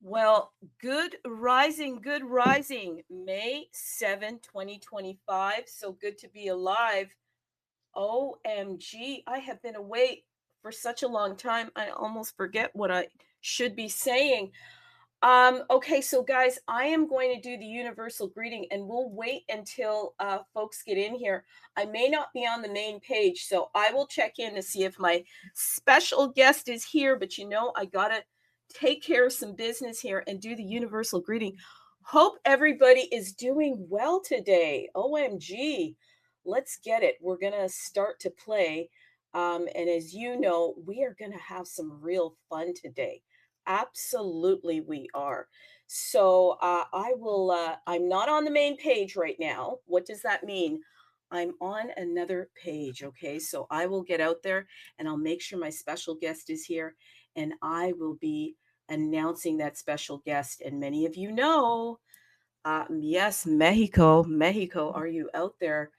Well, good rising, May 7, 2025. So good to be alive. OMG, I have been away for such a long time. I almost forget what I should be saying. Okay, so guys, I am going to do the universal greeting and we'll wait until folks get in here. I may not be on the main page, so I will check in to see if my special guest is here, but I got to take care of some business here and do the universal greeting. Hope everybody is doing well today. OMG. Let's get it. We're going to start to play. And as you know, we are going to have some real fun today. Absolutely, we are. So I'm not on the main page right now. What does that mean? I'm on another page. Okay. So I will get out there and I'll make sure my special guest is here and I will be announcing that special guest. And many of you know, yes, Mexico, are you out there?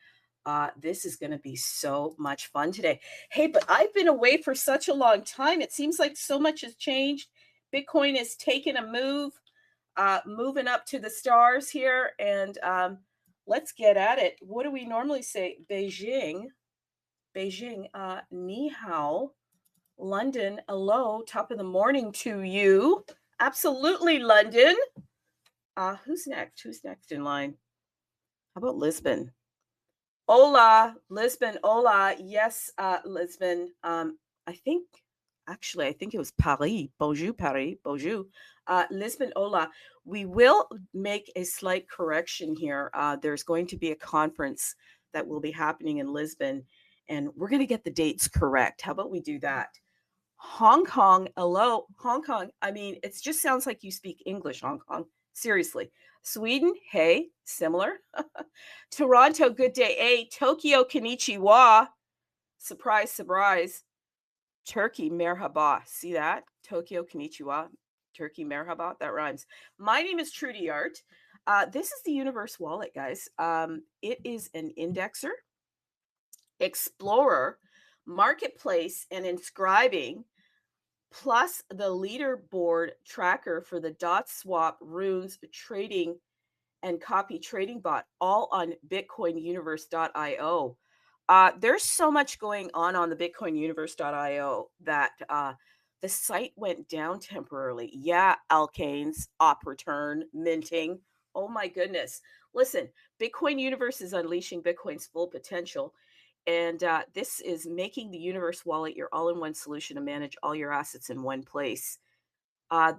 This is going to be so much fun today. Hey, but I've been away for such a long time. It seems like so much has changed. Bitcoin is taking a move, moving up to the stars here. And let's get at it. What do we normally say? Beijing, ni hao. London, hello, top of the morning to you. Absolutely, London. Who's next? Who's next in line? How about Lisbon? Hola, Lisbon. Hola. Yes, Lisbon. I think it was Paris. Bonjour, Paris. Bonjour. Lisbon, hola. We will make a slight correction here. There's going to be a conference that will be happening in Lisbon, and we're going to get the dates correct. How about we do that? Hong Kong, hello, Hong Kong. I mean, it just sounds like you speak English, Hong Kong. Seriously. Sweden, hey, similar. Toronto, good day. Hey, Tokyo, konnichiwa. Surprise, surprise. Turkey, merhaba. See that? Tokyo, konnichiwa. Turkey, merhaba. That rhymes. My name is Trudy Art. This is the Universe Wallet, guys. It is an indexer, explorer, marketplace, and inscribing, plus the leaderboard tracker for the dot swap runes trading and copy trading bot, all on bitcoinuniverse.io. There's so much going on the bitcoinuniverse.io that the site went down temporarily. Yeah, alkanes, op return, minting. Oh my goodness. Listen, Bitcoin Universe is unleashing Bitcoin's full potential. And this is making the Universe Wallet your all-in-one solution to manage all your assets in one place.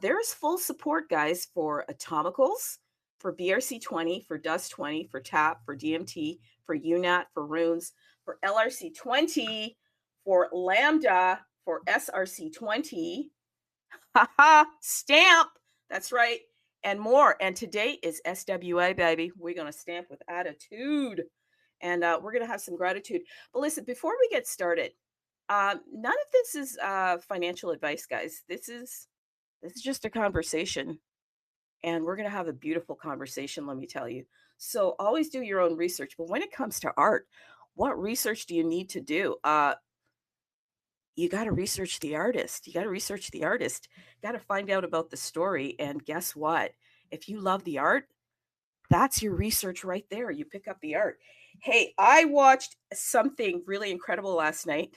There's full support, guys, for atomicals, for BRC20, for Dust20, for TAP, for DMT, for UNAT, for runes, for LRC20, for Lambda, for SRC20, stamp, that's right, and more. And today is SWA, baby. We're going to stamp with attitude. And we're going to have some gratitude. But listen, before we get started, none of this is financial advice, guys. This is just a conversation. And we're going to have a beautiful conversation, let me tell you. So always do your own research. But when it comes to art, what research do you need to do? You got to research the artist. You got to find out about the story. And guess what? If you love the art, that's your research right there. You pick up the art. Hey, I watched something really incredible last night.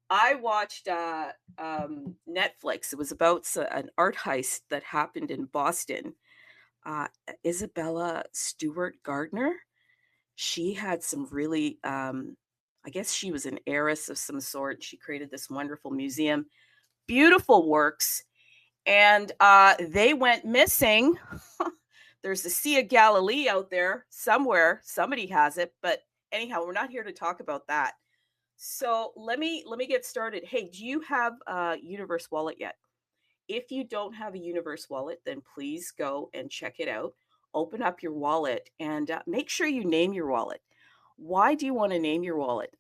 I watched Netflix. It was about an art heist that happened in Boston. Isabella Stewart Gardner. She had some really, I guess she was an heiress of some sort. She created this wonderful museum, beautiful works, and they went missing. There's the Sea of Galilee out there somewhere. Somebody has it. But anyhow, we're not here to talk about that. So let me get started. Hey, do you have a Universe Wallet yet? If you don't have a Universe Wallet, then please go and check it out. Open up your wallet and make sure you name your wallet. Why do you want to name your wallet?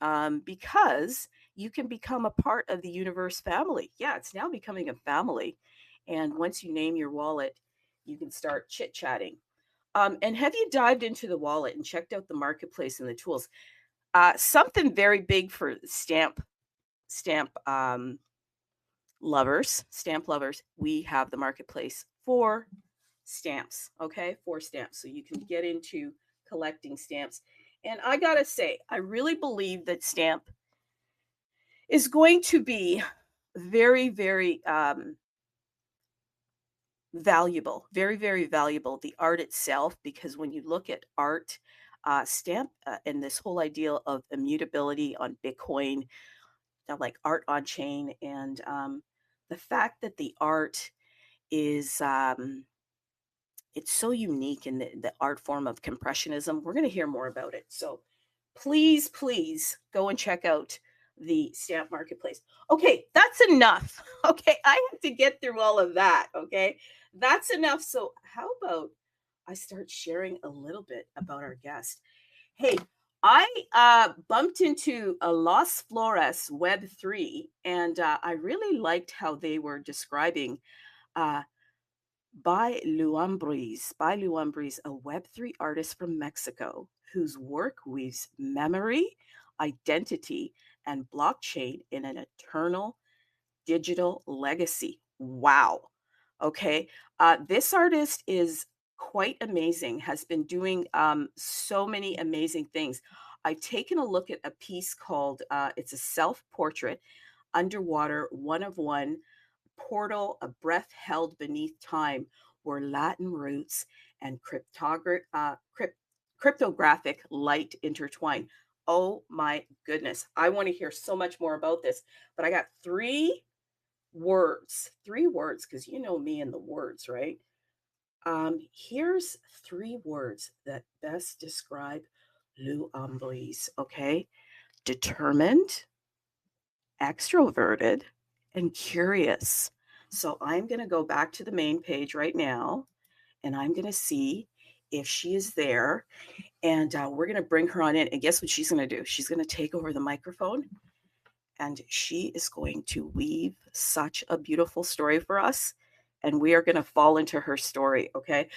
Because you can become a part of the Universe family. Yeah, it's now becoming a family. And once you name your wallet, you can start chit-chatting. And have you dived into the wallet and checked out the marketplace and the tools? Something very big for stamp lovers, stamp lovers, we have the marketplace for stamps, okay? For stamps. So you can get into collecting stamps. And I gotta say, I really believe that stamp is going to be very, very valuable, very, very valuable. The art itself, because when you look at art, stamp and this whole idea of immutability on Bitcoin, like art on chain, and the fact that the art is it's so unique in the art form of compressionism. We're going to hear more about it. So please, please go and check out the stamp marketplace. Okay, that's enough. Okay, I have to get through all of that. Okay, that's enough. So, how about I start sharing a little bit about our guest? Hey, I bumped into a Las Flores Web3, and I really liked how they were describing uh, Ambriz, a Web3 artist from Mexico whose work weaves memory, identity, and blockchain in an eternal digital legacy. Wow. Okay. This artist is quite amazing, has been doing so many amazing things. I've taken a look at a piece called, it's a self portrait, underwater, one of one, portal, a breath held beneath time, where Latin roots and cryptographic light intertwine. Oh my goodness. I want to hear so much more about this, but I got three words, because you know me and the words, right? Here's three words that best describe Lou Ambriz, okay? Determined, extroverted, and curious. So I'm going to go back to the main page right now, and I'm going to see if she is there. And we're going to bring her on in. And guess what she's going to do? She's going to take over the microphone, and she is going to weave such a beautiful story for us. And we are going to fall into her story, okay?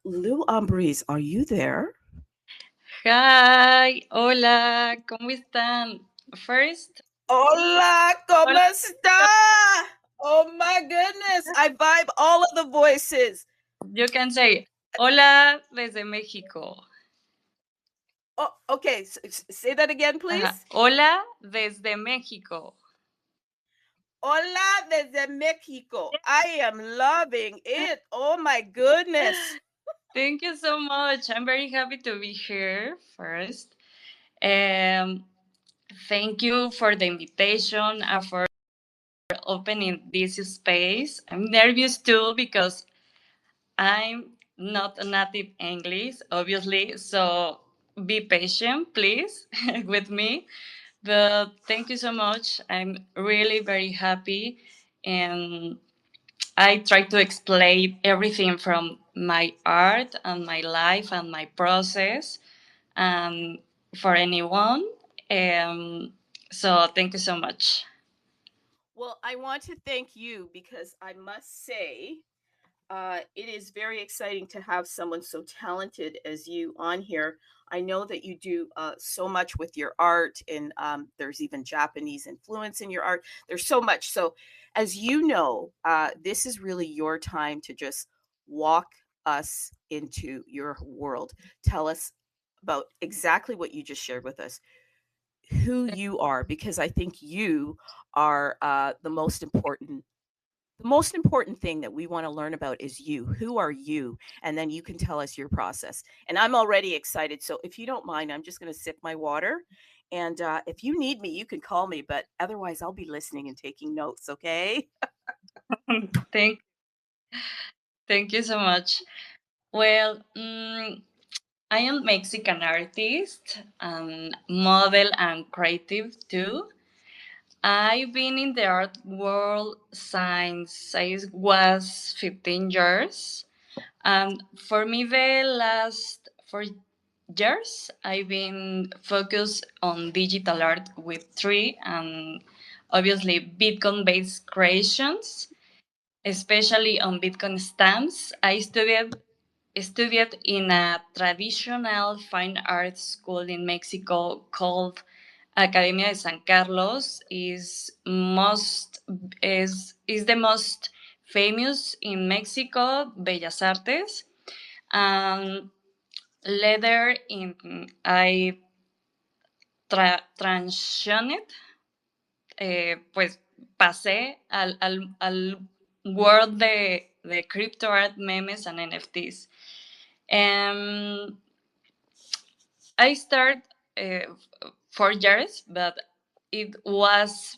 Lou Ambriz, are you there? Hi, hola, ¿cómo están? First, Hola, ¿cómo hola, está? Oh my goodness, I vibe all of the voices. you can say hola desde México. Oh, okay. Say that again, Ajá. please. Hola desde México. Hola desde Mexico. I am loving it. Oh my goodness. Thank you so much. I'm very happy to be here first. Um, Thank you for the invitation and for opening this space. I'm nervous too because I'm not a native English, obviously, so be patient, please, with me. But thank you so much. I'm really very happy, and I try to explain everything from my art and my life and my process, and for anyone. Um, so thank you so much. Well, I want to thank you, because I must say, it is very exciting to have someone so talented as you on here. I know that you do so much with your art, and there's even Japanese influence in your art. There's so much. So, as you know, this is really your time to just walk us into your world. Tell us about exactly what you just shared with us, who you are, because I think you are the most important thing that we want to learn about is you. Who are you? And then you can tell us your process. And I'm already excited. So if you don't mind, I'm just going to sip my water. And if you need me, you can call me. But otherwise, I'll be listening and taking notes. Okay. thank, Thank you so much. Well, I am Mexican artist and model and creative too. I've been in the art world since I was 15 years. And for me, the last 4 years, I've been focused on digital art with three and obviously Bitcoin based creations, especially on Bitcoin stamps. I studied in a traditional fine arts school in Mexico called Academia de San Carlos is the most famous in Mexico, Bellas Artes. And later in I transitioned, pues pasé al world de crypto art, memes and NFTs. I started 4 years, but it was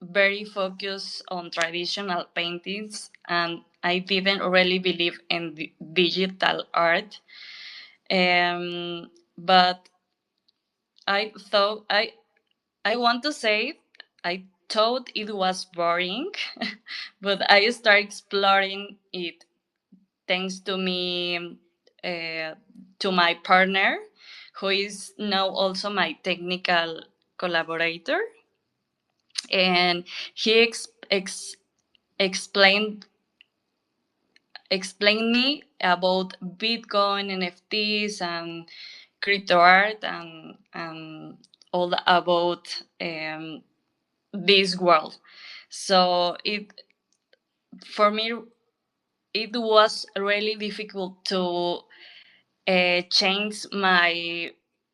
very focused on traditional paintings, and I didn't really believe in the digital art. But I thought I want to say I thought it was boring, but I started exploring it thanks to me, to my partner, who is now also my technical collaborator, and he explained explained me about Bitcoin, NFTs, and crypto art, and all about this world. So it for me it was really difficult to change my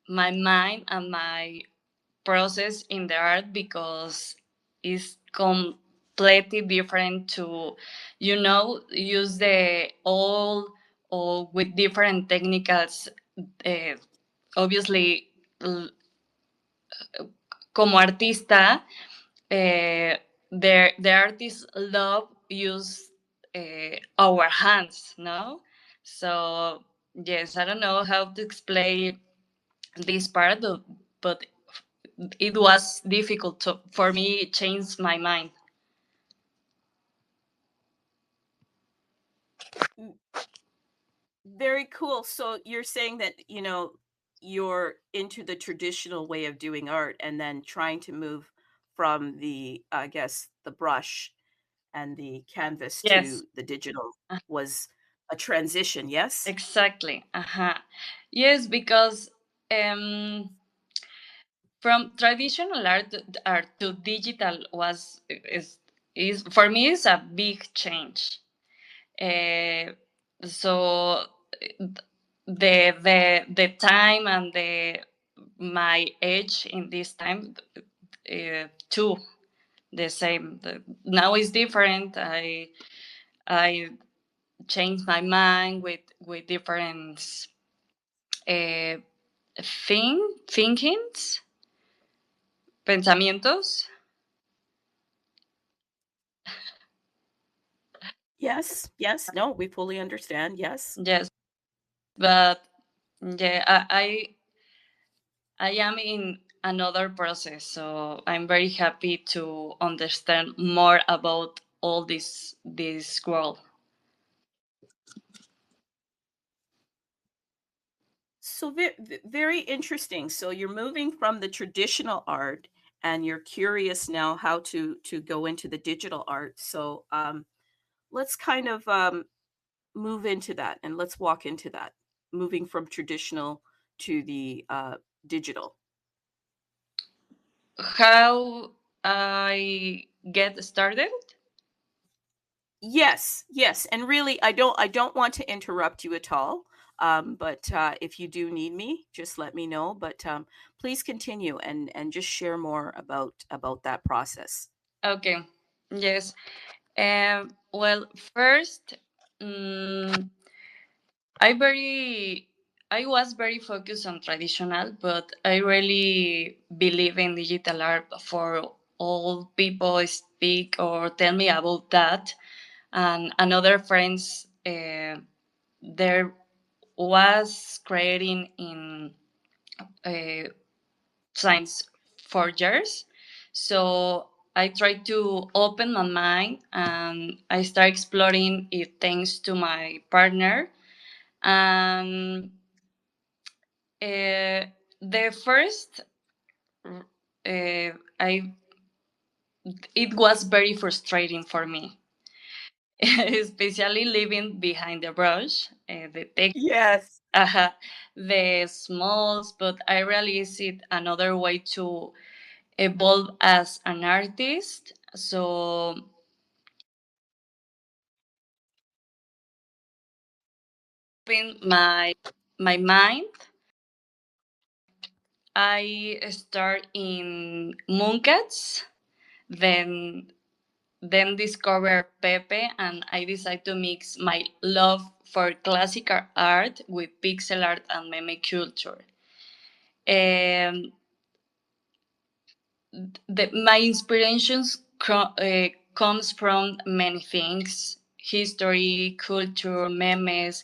mind and my process in the art, because it's completely different to use the all or with different technicals. uh, Obviously, como artista, the artists love use our hands, no? So yes, I don't know how to explain this part, but it was difficult for me. It changed my mind. Very cool. So you're saying that, you're into the traditional way of doing art and then trying to move from the, I guess, the brush and the canvas Yes, to the digital was a transition, yes? exactly. Uh-huh. Yes, because um, from traditional art to digital is for me is a big change. Uh, so the time and the my age in this time, too, the same. Now is different. I changed my mind with different uh, thinkings, pensamientos. Yes, yes. No, we fully understand. Yes. Yes, but yeah, I am in another process, so I'm very happy to understand more about all this world. So very interesting. So you're moving from the traditional art and you're curious now how to go into the digital art. So let's kind of move into that and let's walk into that, moving from traditional to the digital. How I get started? Yes, yes, and really, I don't want to interrupt you at all. But if you do need me, just let me know. But please continue and just share more about that process. Okay, yes. Well, first, um, I very I was very focused on traditional, but I really believe in digital art. For all people speak or tell me about that, and another friends, there was creating in uh, science for years. So I tried to open my mind, and I start exploring it thanks to my partner. And the first, I it was very frustrating for me, especially living behind the brush, the tech Yes. the smalls, but I realize it another way to evolve as an artist. So in my mind, I start in mooncats, then discover Pepe, and I decide to mix my love for classical art with pixel art and meme culture. Um, my inspirations comes from many things: history, culture, memes,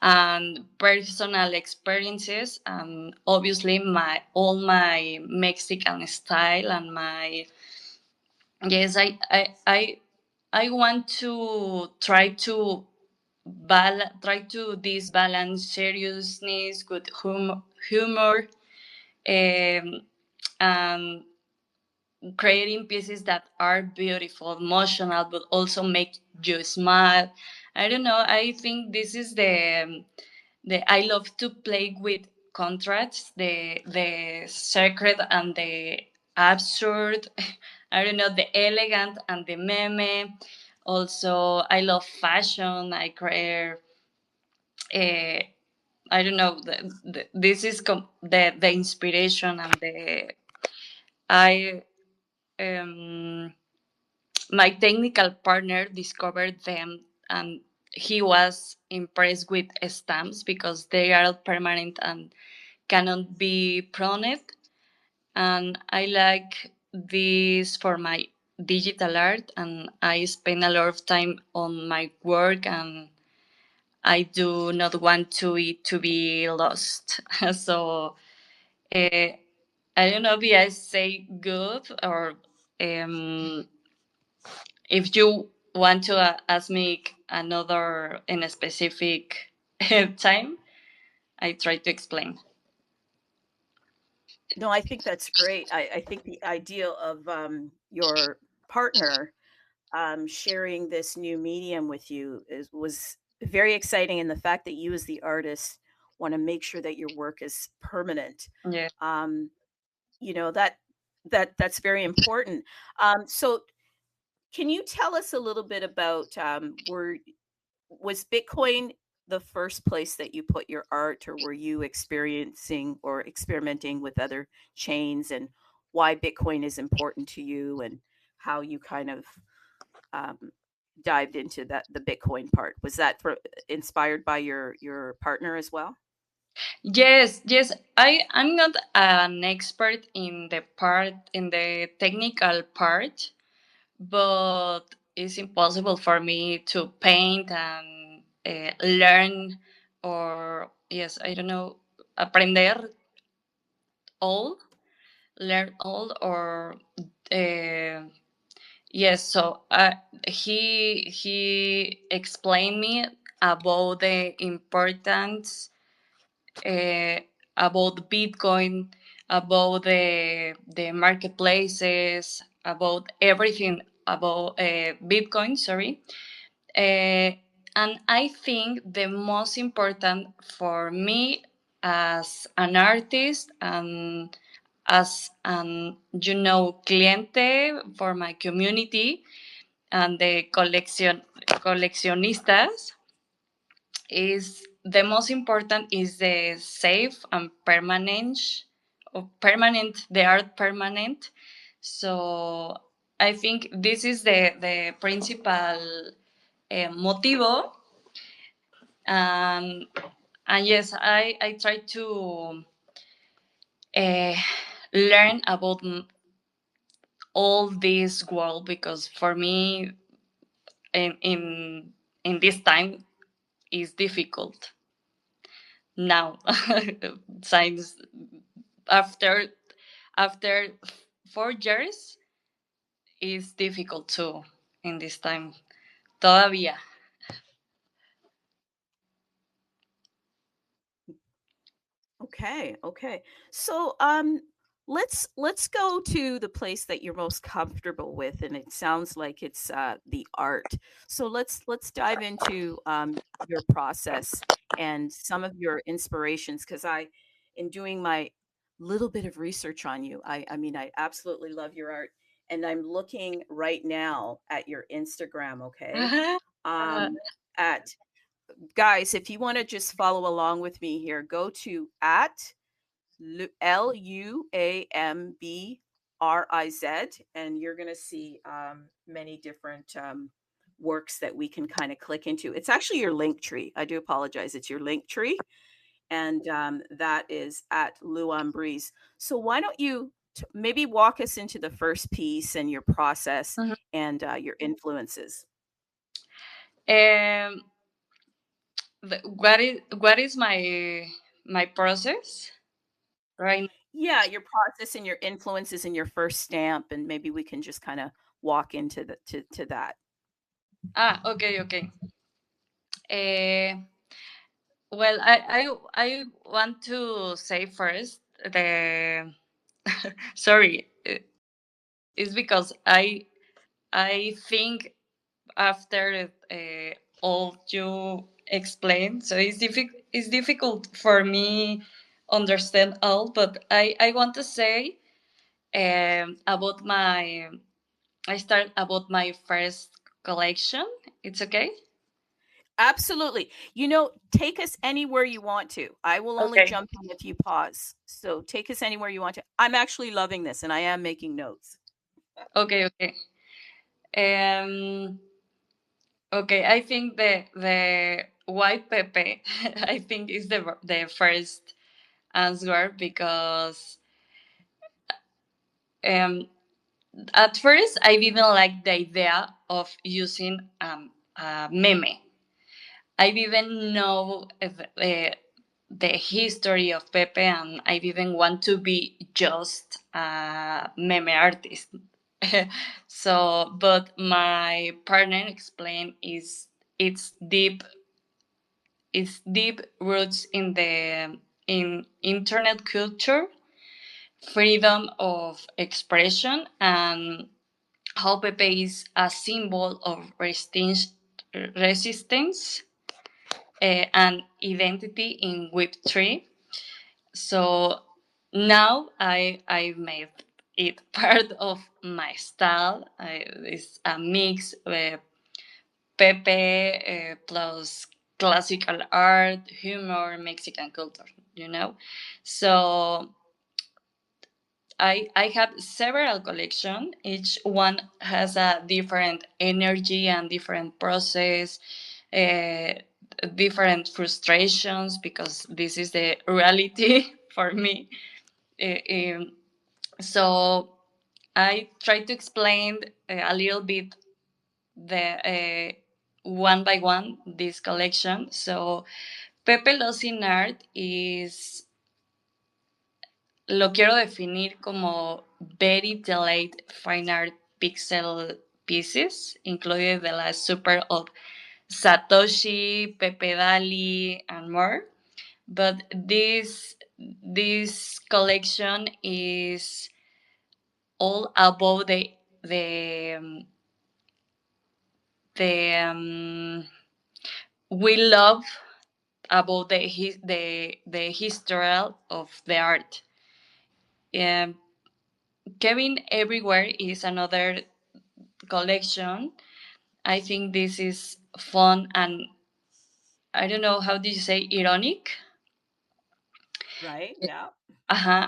and personal experiences, and obviously my Mexican style and my yes, I want to try to this balance seriousness with humor, um, and creating pieces that are beautiful, emotional, but also make you smile. I don't know. I think this is the I love to play with contrasts, the sacred and the absurd. I don't know, the elegant and the meme. Also, I love fashion. I create. I don't know. This is the inspiration and the I my technical partner discovered them, and he was impressed with stamps because they are permanent and cannot be proned. And I like this for my digital art, and I spend a lot of time on my work, and I do not want it to be lost. So uh, I don't know if I say good or um, if you want to ask me another in a specific time, I try to explain. No, I think that's great. I think the ideal of your partner sharing this new medium with you was very exciting, and the fact that you, as the artist, want to make sure that your work is permanent. Yeah. Um, you know that's very important. So, can you tell us a little bit about was Bitcoin the first place that you put your art, or were you experiencing or experimenting with other chains, and why Bitcoin is important to you, and how you kind of um, dived into the Bitcoin part? Was that inspired by your partner as well? Yes, yes. I'm not an expert in the technical part, but it's impossible for me to paint and learn, or yes, I don't know, aprender all, learn all, or uh, yes. So he explained me about the importance, uh, about Bitcoin, about the marketplaces, about everything about Bitcoin. Sorry, and I think the most important for me as an artist and as an cliente for my community and the coleccionistas is the most important is the safe and permanent, or permanent, the art permanent. So I think this is the principal motivo. um, and yes, I try to uh, learn about all this world, because for me in in in this time is difficult now. Since after after 4 years is difficult too in this time todavía. Okay, okay. So, let's go to the place that you're most comfortable with, and it sounds like it's the art. So let's dive into your process. and some of your inspirations, because in doing my little bit of research on you, I mean, I absolutely love your art. And I'm looking right now at your Instagram, okay? Uh, Um, at guys, if you want to just follow along with me here, go to at Luambriz, and you're going to see many different works that we can kind of click into. It's actually your link tree. I do apologize. It's your link tree, and that is at Luambriz. So why don't you maybe walk us into the first piece and your process mhm. and your influences? um, what is my process right Yeah, your process and your influences and your first stamp, and maybe we can just kind of walk into to that. okay, okay. uh, well, I want to say first the sorry, it's because I think after all you explained, so it's difficult for me understand all, but I want to say about my I start about my first collection. It's okay. Absolutely. Take us anywhere you want to. I will only Okay. jump in if you pause. So take us anywhere you want to. I'm actually loving this and I am making notes. Okay. Okay. Um. Okay. I think the white Pepe. I think is the first answer because um at first I didn't like the idea of using a meme. I didn't know the history of Pepe, and I didn't want to be just a meme artist. So, but my partner explained its deep roots in the in internet culture, freedom of expression, and how Pepe is a symbol of resistance and identity in Web3. So now I made it part of my style. It's a mix with Pepe plus classical art, humor, Mexican culture. You know, so I have several collections. Each one has a different energy and different process, uh, different frustrations because this is the reality for me. Uh, um, so I try to explain a little bit the one by one this collection. So Pepe Losinard is lo quiero definir como very delayed fine art pixel pieces, including the last super of Satoshi, Pepe Dali, and more. But this collection is all about the um, the we love about the history of the art. Um, Kevin Everywhere is another collection. I think this is fun and I don't know how do you say ironic. Right? Yeah.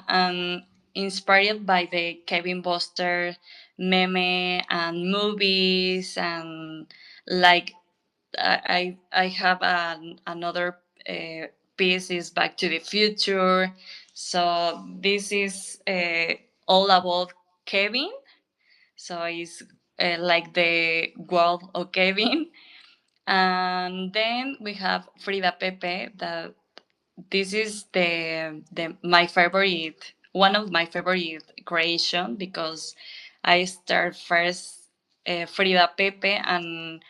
And inspired by the Kevin Buster meme and movies and like I have another piece is Back to the Future. So this is all about Kevin. So it's like the world of Kevin. And then we have Frida Pepe. That this is the my favorite, one of my favorite creation because I start first Frida Pepe and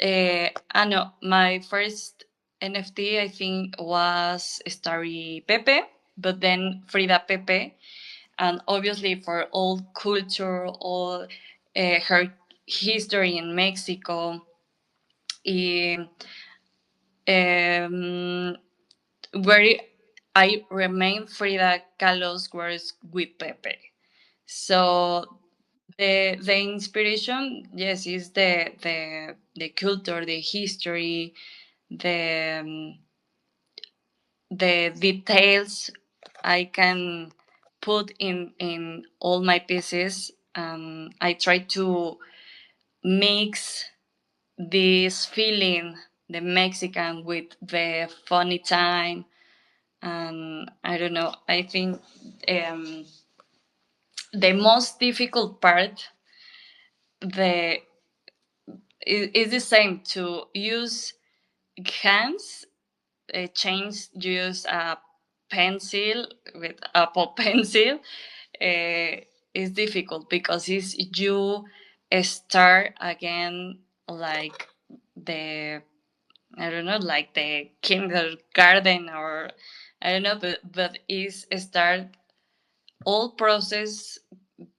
I know my first NFT I think was Starry Pepe, but then Frida Pepe, and obviously for all culture, all her history in Mexico, eh, where I remain Frida Kahlo's words with Pepe. So the inspiration, yes, is the culture, the history, the the details I can put in all my pieces. I try to mix this feeling, the Mexican, with the funny time. And I don't know, I think the most difficult part, the is the same, to use hands, change, use a pencil with Apple Pencil. Is difficult because it's you start again, like the, I don't know, like the kindergarten, or I don't know, but is start all process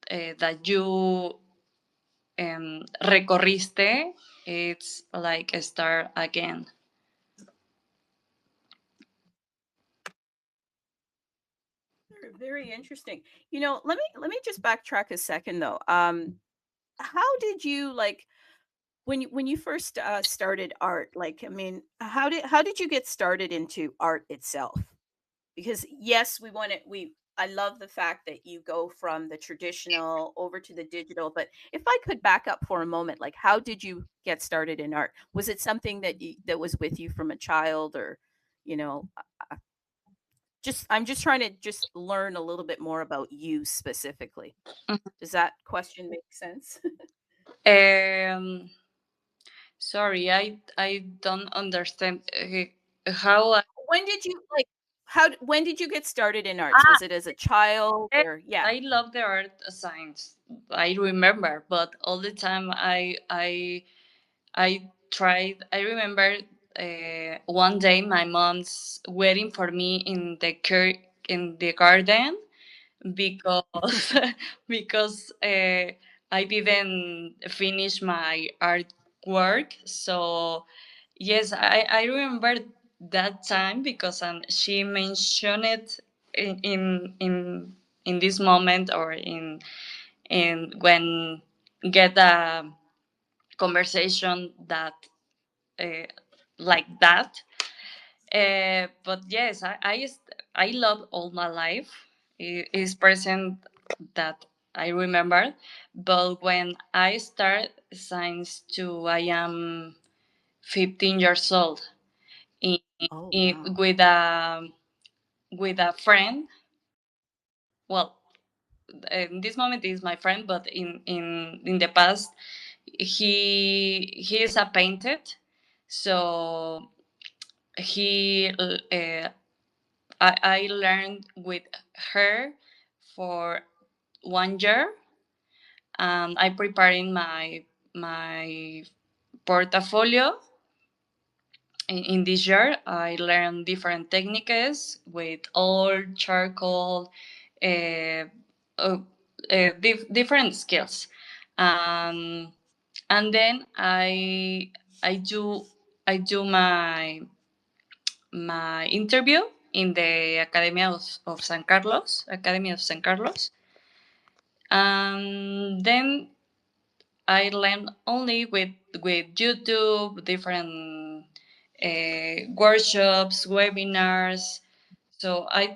that you recorriste. It's like start again. Very interesting. Let me just backtrack a second though. How did you like when you first started art? Like, I mean, how did you get started into art itself? Because yes, I love the fact that you go from the traditional over to the digital, but if I could back up for a moment, like how did you get started in art? Was it something that was with you from a child, or you know, just I'm just trying to just learn a little bit more about you specifically. Does that question make sense? Um, Sorry, I don't understand how. When did you like when did you get started in arts? Ah, Was it as a child, yes, or yeah? I love the art science. I remember, but all the time I tried. I remember one day my mom's waiting for me in the garden because because I didn't finish my artwork. So yes, I remember that time because she mentioned it in this moment, or in when get a conversation that uh, like that. But yes, I love all my life. Is present that I remember, but when I start science too, I am 15 years old. In, Oh wow. with a friend. Well, in this moment is my friend, but in the past he is a painter, so he I learned with her for 1 year, and I preparing my portfolio. In this year, I learned different techniques with oil, charcoal, uh, uh, different skills, um, and then I do I do my interview in the Academy of San Carlos. Then I learned only with YouTube, different workshops, webinars. So I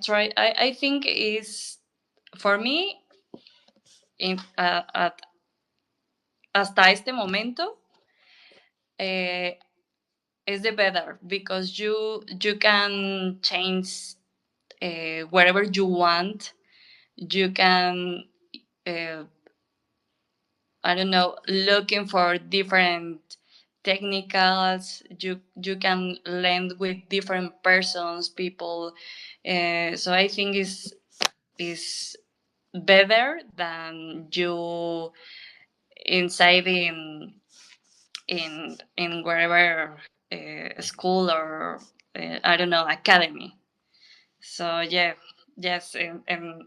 think is for me at hasta este momento is the better, because you can change wherever you want. You can uh, I don't know, looking for different technicals. You can lend with different persons, people. So I think is better than you inside in wherever school, or I don't know, academy. So yeah, yes, and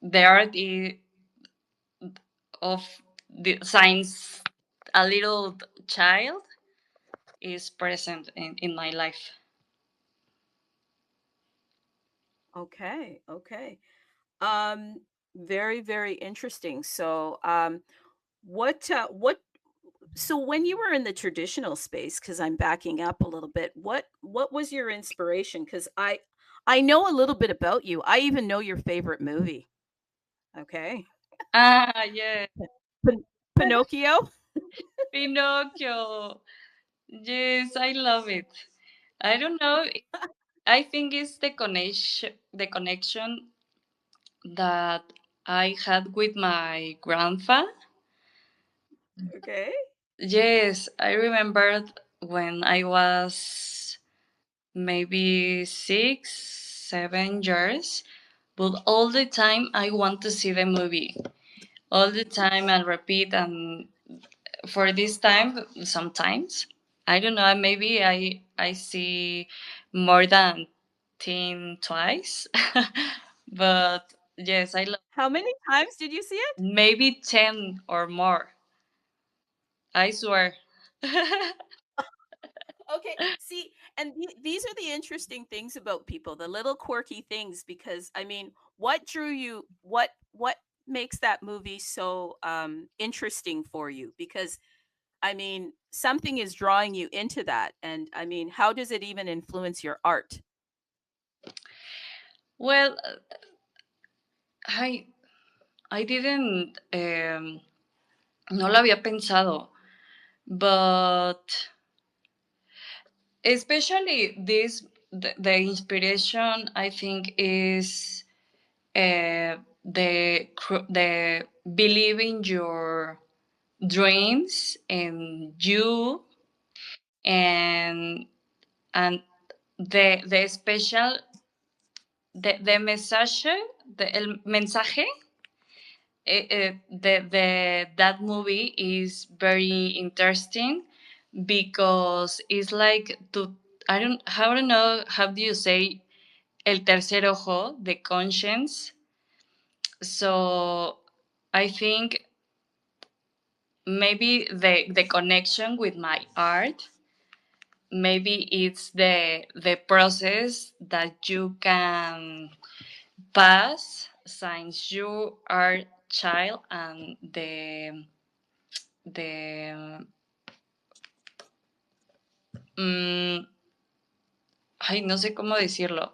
the art of the science, a little child, is present in my life. Okay, okay. Um, very, very interesting. So, what so when you were in the traditional space, because I'm backing up a little bit, what was your inspiration? Because I know a little bit about you. I even know your favorite movie. Okay. Ah, yeah. Pinocchio? Pinocchio. Yes, I love it. I don't know. I think it's the connection that I had with my grandpa. Okay. Yes, I remembered when I was maybe 6, 7 years, but all the time I want to see the movie. All the time and repeat, and for this time sometimes I don't know, maybe I see more than 10 twice. But yes, I love How many times did you see it? maybe 10 or more, I swear. Okay, see, and these are the interesting things about people, the little quirky things, because I mean, what drew you, what makes that movie so interesting for you? Because I mean, something is drawing you into that, and I mean, how does it even influence your art? Well, I I didn't no lo había pensado, but especially this the inspiration I think is the believe in your dreams and you, and and the special the message, el mensaje, the that movie is very interesting because it's like to, I don't know how do you say, el tercer ojo, the conscience. So I think maybe the connection with my art, maybe it's the process that you can pass since you are child, and the mm, ay, no sé cómo decirlo.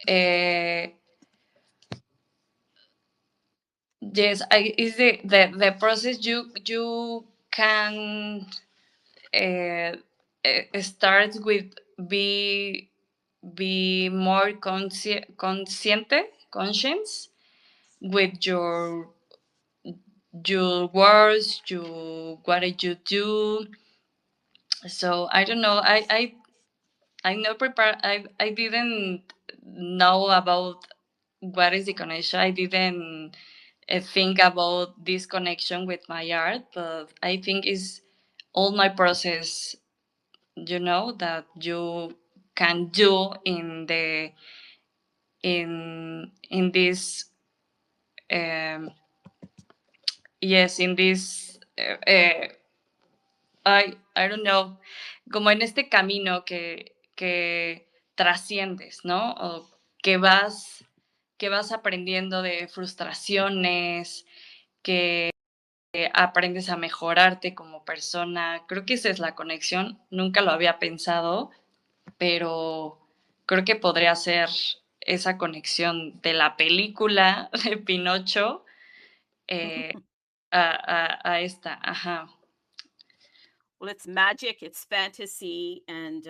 eh, yes, is the process you can start with, be more consciente, conscience with your words, your what you do. So I don't know. I'm not prepared. I didn't know about what is the connection. I didn't think about this connection with my art, but I think it's all my process, that you can do in this um, yes, in this I don't know, como en este camino que trasciendes, ¿no? O que vas aprendiendo de frustraciones, que aprendes a mejorarte como persona. Creo que esa es la conexión. Nunca lo había pensado, pero creo que podría ser esa conexión de la película de Pinocho, eh, a esta. Ajá. Well, it's magic, it's fantasy, and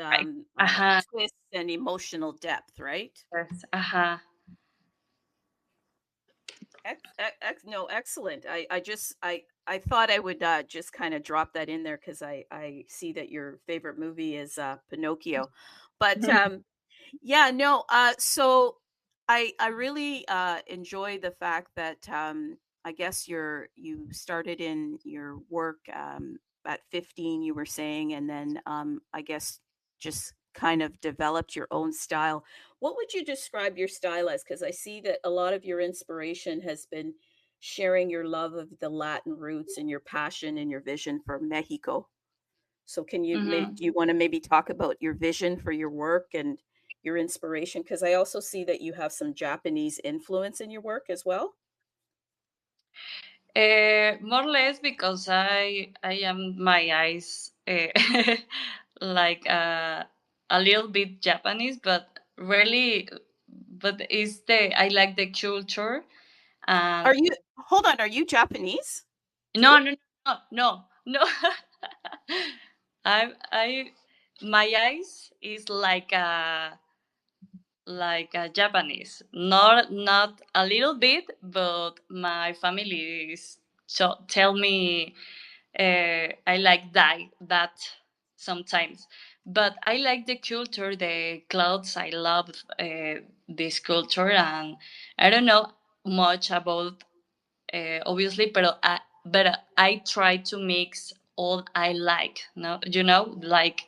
Ajá. twists and emotional depth, right? Pues, ajá. No, excellent. I thought I would just kind of drop that in there because I see that your favorite movie is Pinocchio, but yeah, no. So I really enjoy the fact that I guess you started in your work at 15, you were saying, and then I guess just kind of developed your own style. What would you describe your style as? Because I see that a lot of your inspiration has been sharing your love of the Latin roots and your passion and your vision for Mexico. So can you Mm-hmm. do you want to maybe talk about your vision for your work and your inspiration? Because I also see that you have some Japanese influence in your work as well. More or less because I am my eyes like a little bit Japanese, but really, but it's the I like the culture and Are you hold on, are you Japanese too? no no no no no. I my eyes is like a Japanese, not a little bit, but my family is so tell me I like that sometimes. But I like the culture, the clothes. I love this culture, and I don't know much about obviously, but I try to mix all I like. No, like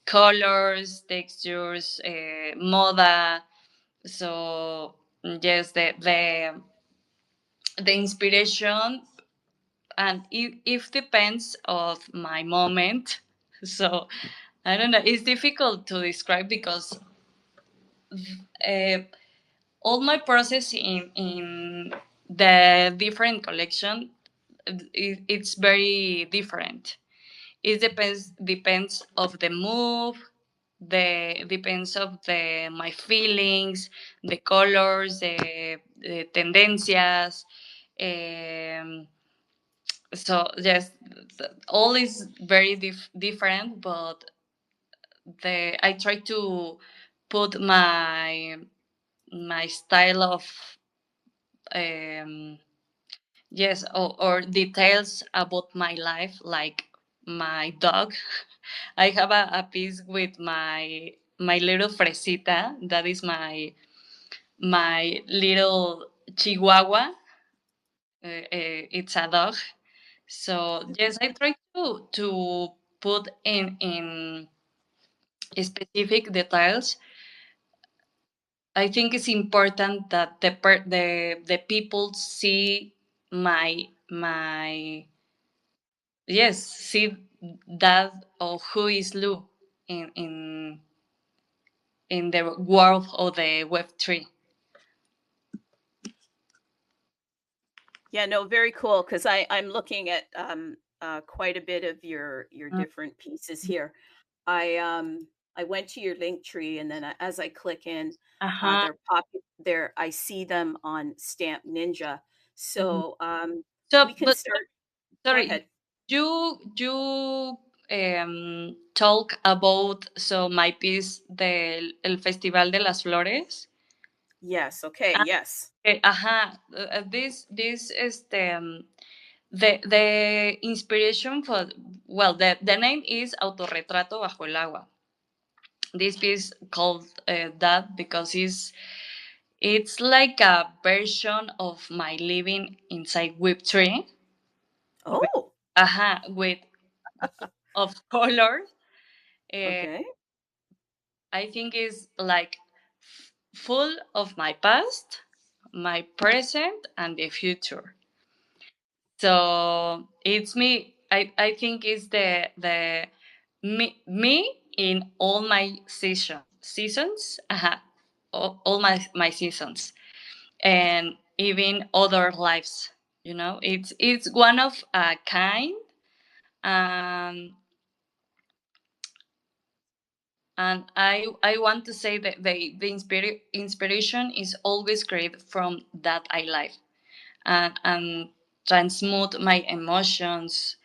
colors, textures, moda. So yes, the inspiration and it depends of my moment. So I don't know, it's difficult to describe because uh, all my process in the different collection, it's very different. It depends of the move, the depends of the my feelings, the colors, the tendencias. um, so yes, all is very different, but the I try to put my style of um yes, or details about my life, like my dog. I have a piece with my little Fresita, that is my little Chihuahua. It's a dog. So yes, I try to put in specific details. I think it's important that the people see my yes, see that or who is Lou in the world of the Web3. Yeah, no, very cool. Because I'm looking at quite a bit of your different pieces here. I went to your link tree, and then as I click in, Uh-huh. there I see them on Stamp Ninja. Mhm. So So, we can but start. Go sorry, ahead. you talk about so my piece del el Festival de las Flores. Yes. Okay. Ah, Yes. ajá, this is the inspiration for well the name is Autoretrato bajo el agua. This piece called that because it's like a version of my living inside Web3 with Oh. with of color. Uh, Okay. I think is like full of my past, my present, and the future. So it's me. I think it's the me in all my seasons. All my seasons and even other lives. It's one of a kind. Um, and I want to say that the inspiration is always created from that I life and transmute my emotions,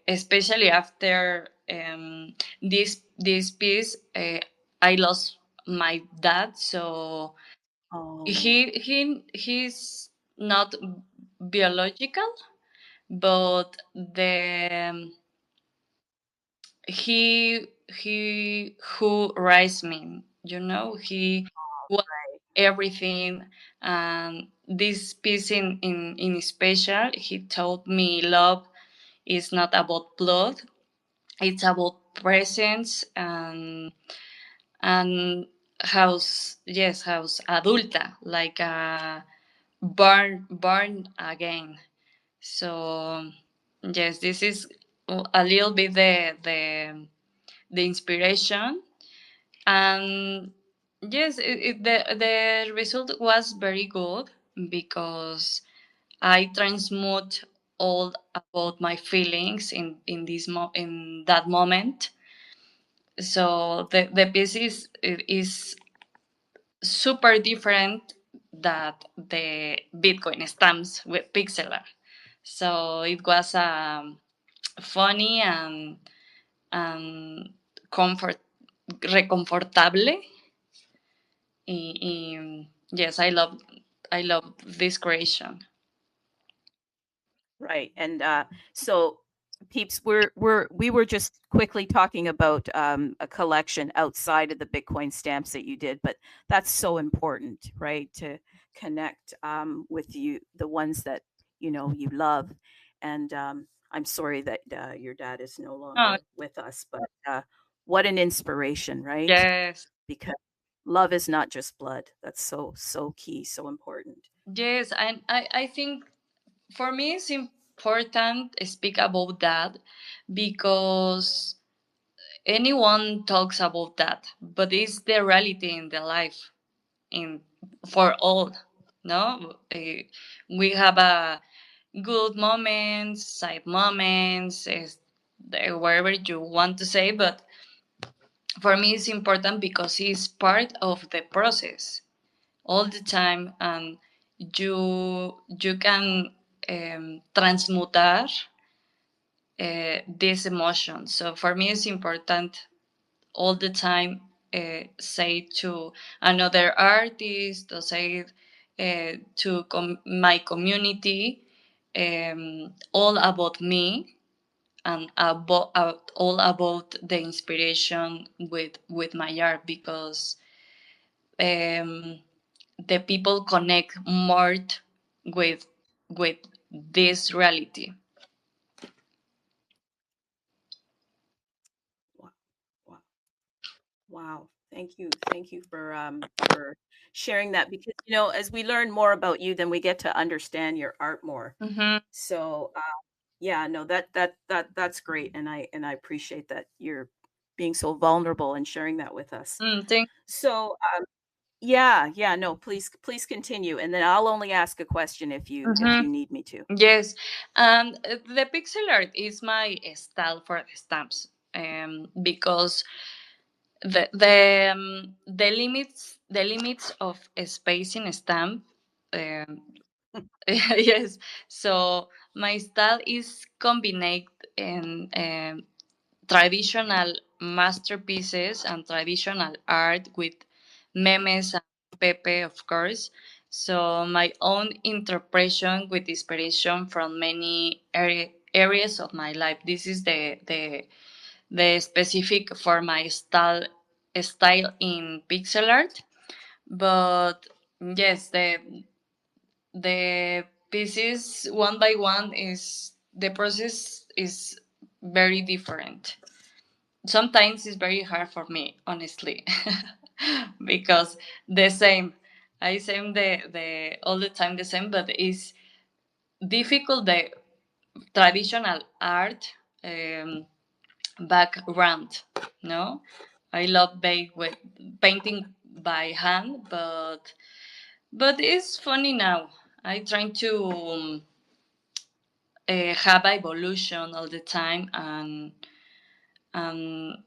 especially after this piece. I lost my dad, so Oh. he's not biological, but he who raised me. He was Right. everything. And this piece in special, he told me love is not about blood, it's about presence and house adulta, like born again. So yes, this is a little bit the inspiration. And yes, the result was very good because I transmute all about my feelings in that moment. So the piece is super different that the Bitcoin stamps with pixel art. So it was funny and comfort reconfortable. Yes, I love this creation. Right. And so peeps, we were just quickly talking about a collection outside of the Bitcoin stamps that you did, but that's so important, right? To connect with you, the ones that you love. And I'm sorry that your dad is no Oh, longer with us, but what an inspiration, right? yes, Because love is not just blood. That's so key, so important. yes, and I think for me it's important to speak about that because anyone talks about that, but it's the reality in the life in for all. No, we have a good moments, side moments, wherever you want to say, but for me it's important because it's part of the process all the time, and you can transmutar this emotion. So for me it's important all the time say to another artist or say to my community all about me and all about the inspiration with my art because um, the people connect more with with this reality. Wow. Wow. Wow. Thank you for sharing that because as we learn more about you, then we get to understand your art more. Mm-hmm. So, yeah, no, that's great, and I appreciate that you're being so vulnerable and sharing that with us. Thank. So, yeah, yeah, no, please continue, and then I'll only ask a question if Mhm. you need me to. Yes, and the pixel art is my style for the stamps, because the limits of a space in a stamp. Um, yes, so my style is combined in traditional masterpieces and traditional art with memes and Pepe, of course. So my own interpretation with inspiration from many areas of my life. This is the specific for my style in pixel art. But yes, the pieces one by one is the process is very different. Sometimes it's very hard for me, honestly, because the same, I same the all the time the same, but it's difficult the traditional art background. No, I love with painting by hand, but it's funny now. I try to have evolution all the time, and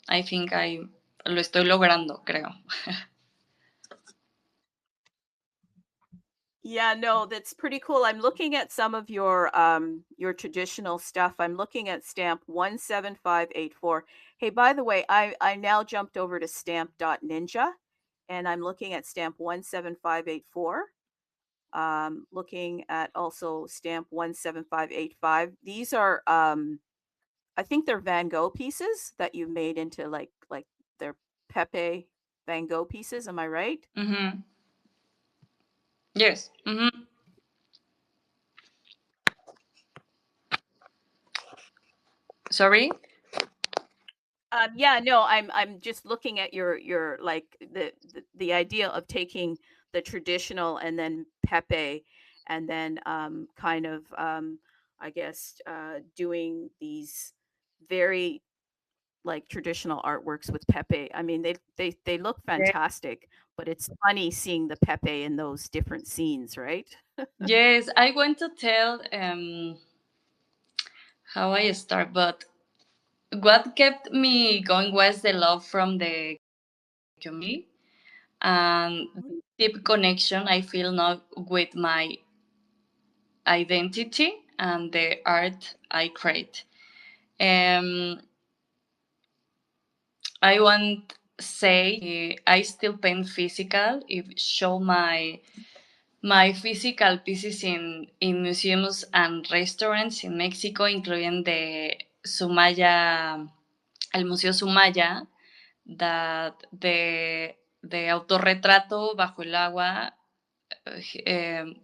I think I lo estoy logrando, creo. Yeah, no, that's pretty cool. I'm looking at some of your traditional stuff. I'm looking at stamp 17584. Hey, by the way, I now jumped over to stamp.ninja and I'm looking at stamp 17584. Looking at also stamp 17585. These are I think they're Van Gogh pieces that you've made into like they're Pepe Van Gogh pieces, am I right? Mm-hmm. Yes. Mm-hmm. Sorry. Yeah, no, I'm just looking at your like the idea of taking the traditional and then Pepe and then kind of I guess doing very like traditional artworks with Pepe. I mean, they look fantastic, but it's funny seeing the Pepe in those different scenes, right? Yes, I want to tell how I start, but what kept me going was the love from the community and the deep connection I feel now with my identity and the art I create. Um, I want say I still paint physical. If show my physical pieces in museums and restaurants in Mexico, including the Sumaya, el Museo Sumaya, that the Autoretrato bajo el agua. Um,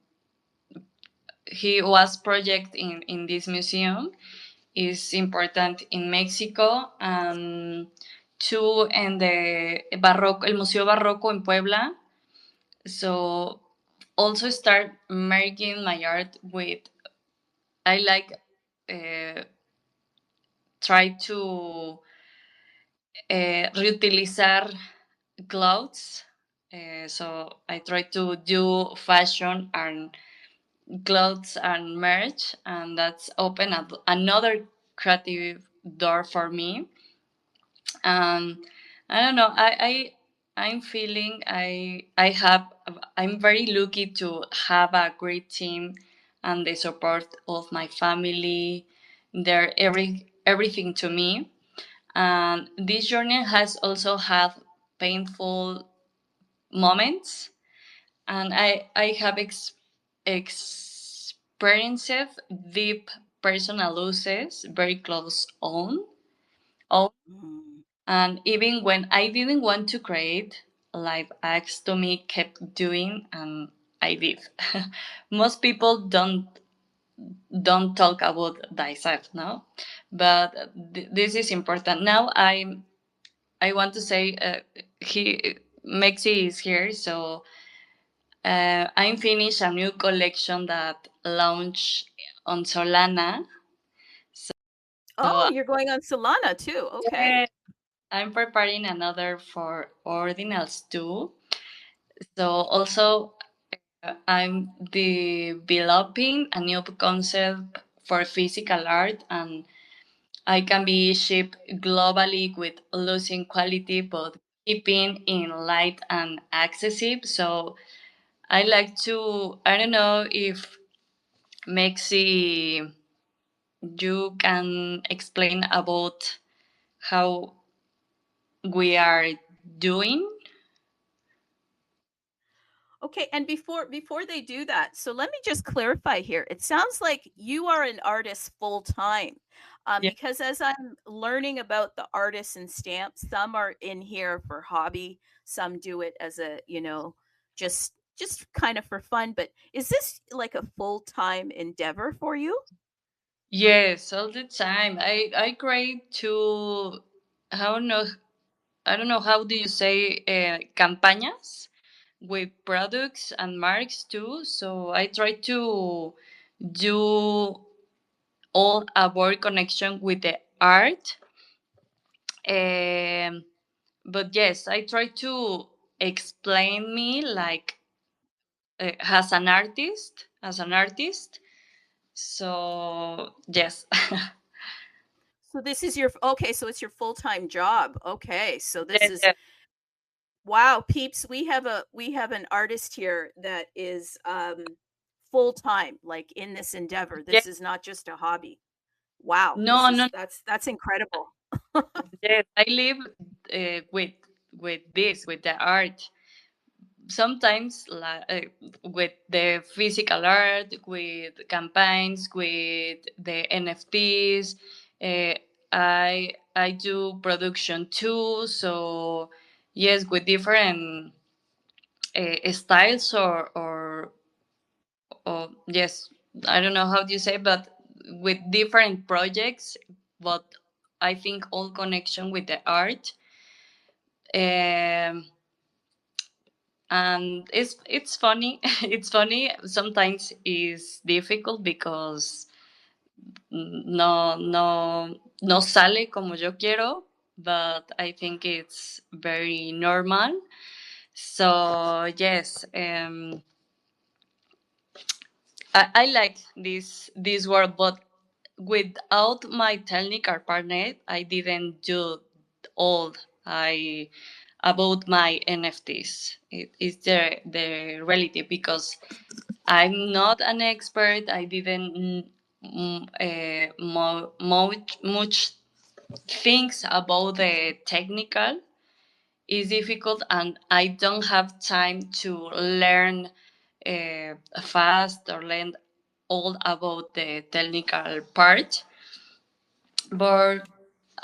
he was project in this museum is important in Mexico. Two in the Barroco, el Museo Barroco in Puebla. So also start merging my art with I like try to reutilizar clothes. So I try to do fashion and clothes and merch, and that's opened up another creative door for me. I don't know. I'm feeling I'm very lucky to have a great team and the support of my family. They're everything to me. And this journey has also had painful moments, and I have experienced deep personal losses very close on. Mm. And even when I didn't want to create, life acts to me kept doing, and I did. Most people don't talk about thyself, no, but this is important. Now I want to say he Mexi is here, so I'm finished a new collection that launched on Solana. Oh, So you're going on Solana too. Okay. yeah, I'm preparing another for ordinals too. So also I'm developing a new concept for physical art, and I can be shipped globally with losing quality but keeping in light and accessible. So I like to I don't know if Mexi you can explain about how we are doing. Okay, and before they do that, so let me just clarify here. It sounds like you are an artist full time, Yeah. because as I'm learning about the artists and stamps, some are in here for hobby, some do it as a just kind of for fun. But is this like a full time endeavor for you? Yes, all the time. I create to how no I don't know how do you say campañas with products and marks too. So I try to do all about connection with the art. Um, but yes, I try to explain me like as an artist. So yes. So this is your okay, so it's your full time job. Okay, so this Yes, is yes, wow, peeps. We have an artist here that is full time, like in this endeavor. yes. This is not just a hobby. Wow, this No, is no, that's incredible. yes. I live with this, with the art. Sometimes with the physical art, with campaigns, with the NFTs. Uh, I do production too. So yes, with different styles or yes, I don't know how do you say, but with different projects, but I think all connection with the art. Um, and it's funny. It's funny. Sometimes it's difficult because no sale como yo quiero, but I think it's very normal. So yes, I like this world, but without my technical partner, I didn't do all I about my NFTs. It is the reality, because I'm not an expert. I didn't much things about the technical. Is difficult, and I don't have time to learn fast or learn all about the technical part. But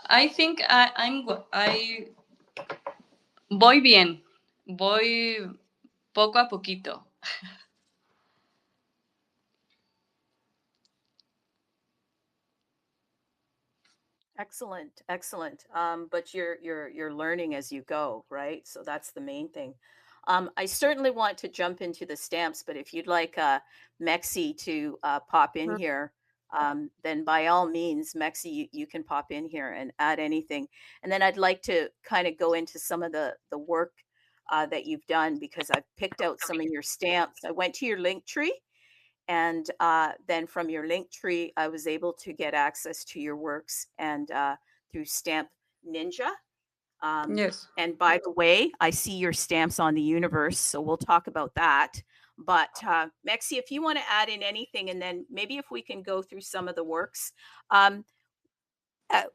I think I voy bien, voy poco a poquito. Excellent, excellent. But you're learning as you go, right? So that's the main thing. I certainly want to jump into the stamps, but if you'd like Mexi to pop in here, then by all means, Mexi, you can pop in here and add anything. And then I'd like to kind of go into some of the work that you've done, because I've picked out some of your stamps. I went to your link tree, and then from your link tree, I was able to get access to your works, and through Stamp Ninja. Yes. And by the way, I see your stamps on the universe, so we'll talk about that. But Mexi, if you want to add in anything, and then maybe if we can go through some of the works. Um,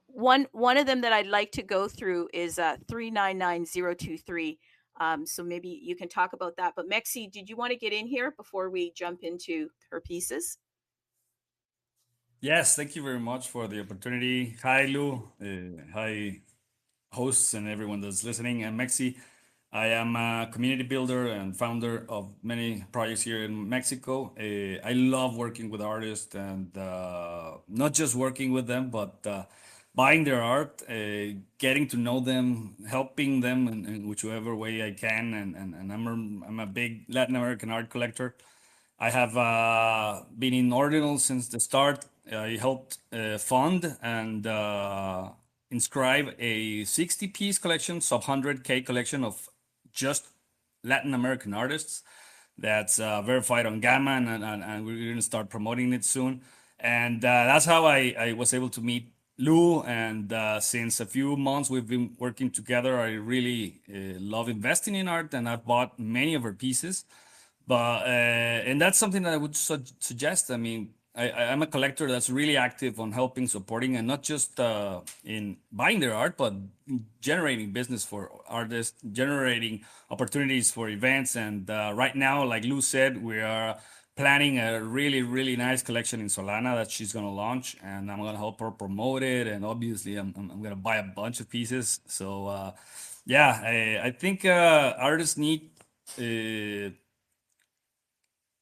one of them that I'd like to go through is 399023. So maybe you can talk about that. But Mexi, did you want to get in here before we jump into her pieces? Yes, thank you very much for the opportunity. Hi, Lou. Hi, hosts and everyone that's listening. I'm Mexi. I am a community builder and founder of many projects here in Mexico. I love working with artists, and not just working with them, but buying their art, getting to know them, helping them in whichever way I can. And I'm a big Latin American art collector. I have been in Ordinal since the start. I helped fund and inscribe a 60-piece collection, sub 100K collection of just Latin American artists. That's verified on Gamma, and we're going to start promoting it soon. And that's how I was able to meet Lou. And since a few months we've been working together, I really love investing in art, and I've bought many of her pieces. But and that's something that I would suggest. I mean, I'm a collector that's really active on helping, supporting, and not just in buying their art, but generating business for artists, generating opportunities for events. And right now, like Lou said, we are planning a really nice collection in Solana that she's going to launch, and I'm going to help her promote it. And obviously, I'm going to buy a bunch of pieces. So yeah, I think artists need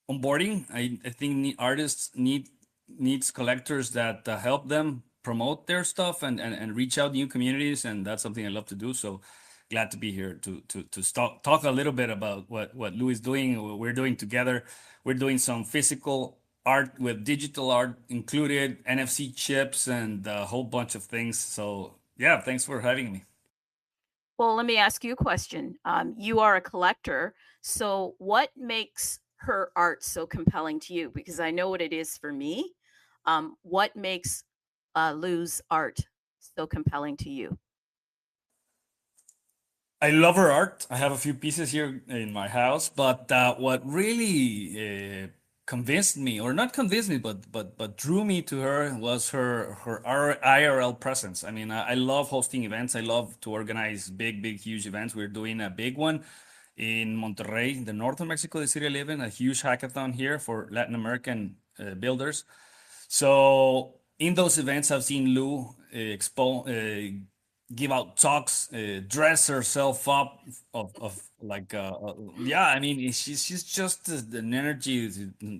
onboarding. I think artists needs collectors that help them promote their stuff, and reach out new communities, and that's something I love to do. So glad to be here to talk a little bit about what Lou is doing, what we're doing together. We're doing some physical art with digital art included, NFC chips, and a whole bunch of things. So yeah, thanks for having me. Well, let me ask you a question. You are a collector, so what makes her art so compelling to you? Because I know what it is for me. What makes Lou's art so compelling to you? I love her art. I have a few pieces here in my house, but what really convinced me, or not convinced me, but drew me to her, was her IRL presence. I mean, I love hosting events. I love to organize big, huge events. We're doing a big one in Monterrey, the north of Mexico, the city I live in, a huge hackathon here for Latin American builders. So in those events, I've seen Lou give out talks, dress herself up of like yeah. I mean, she's just an energy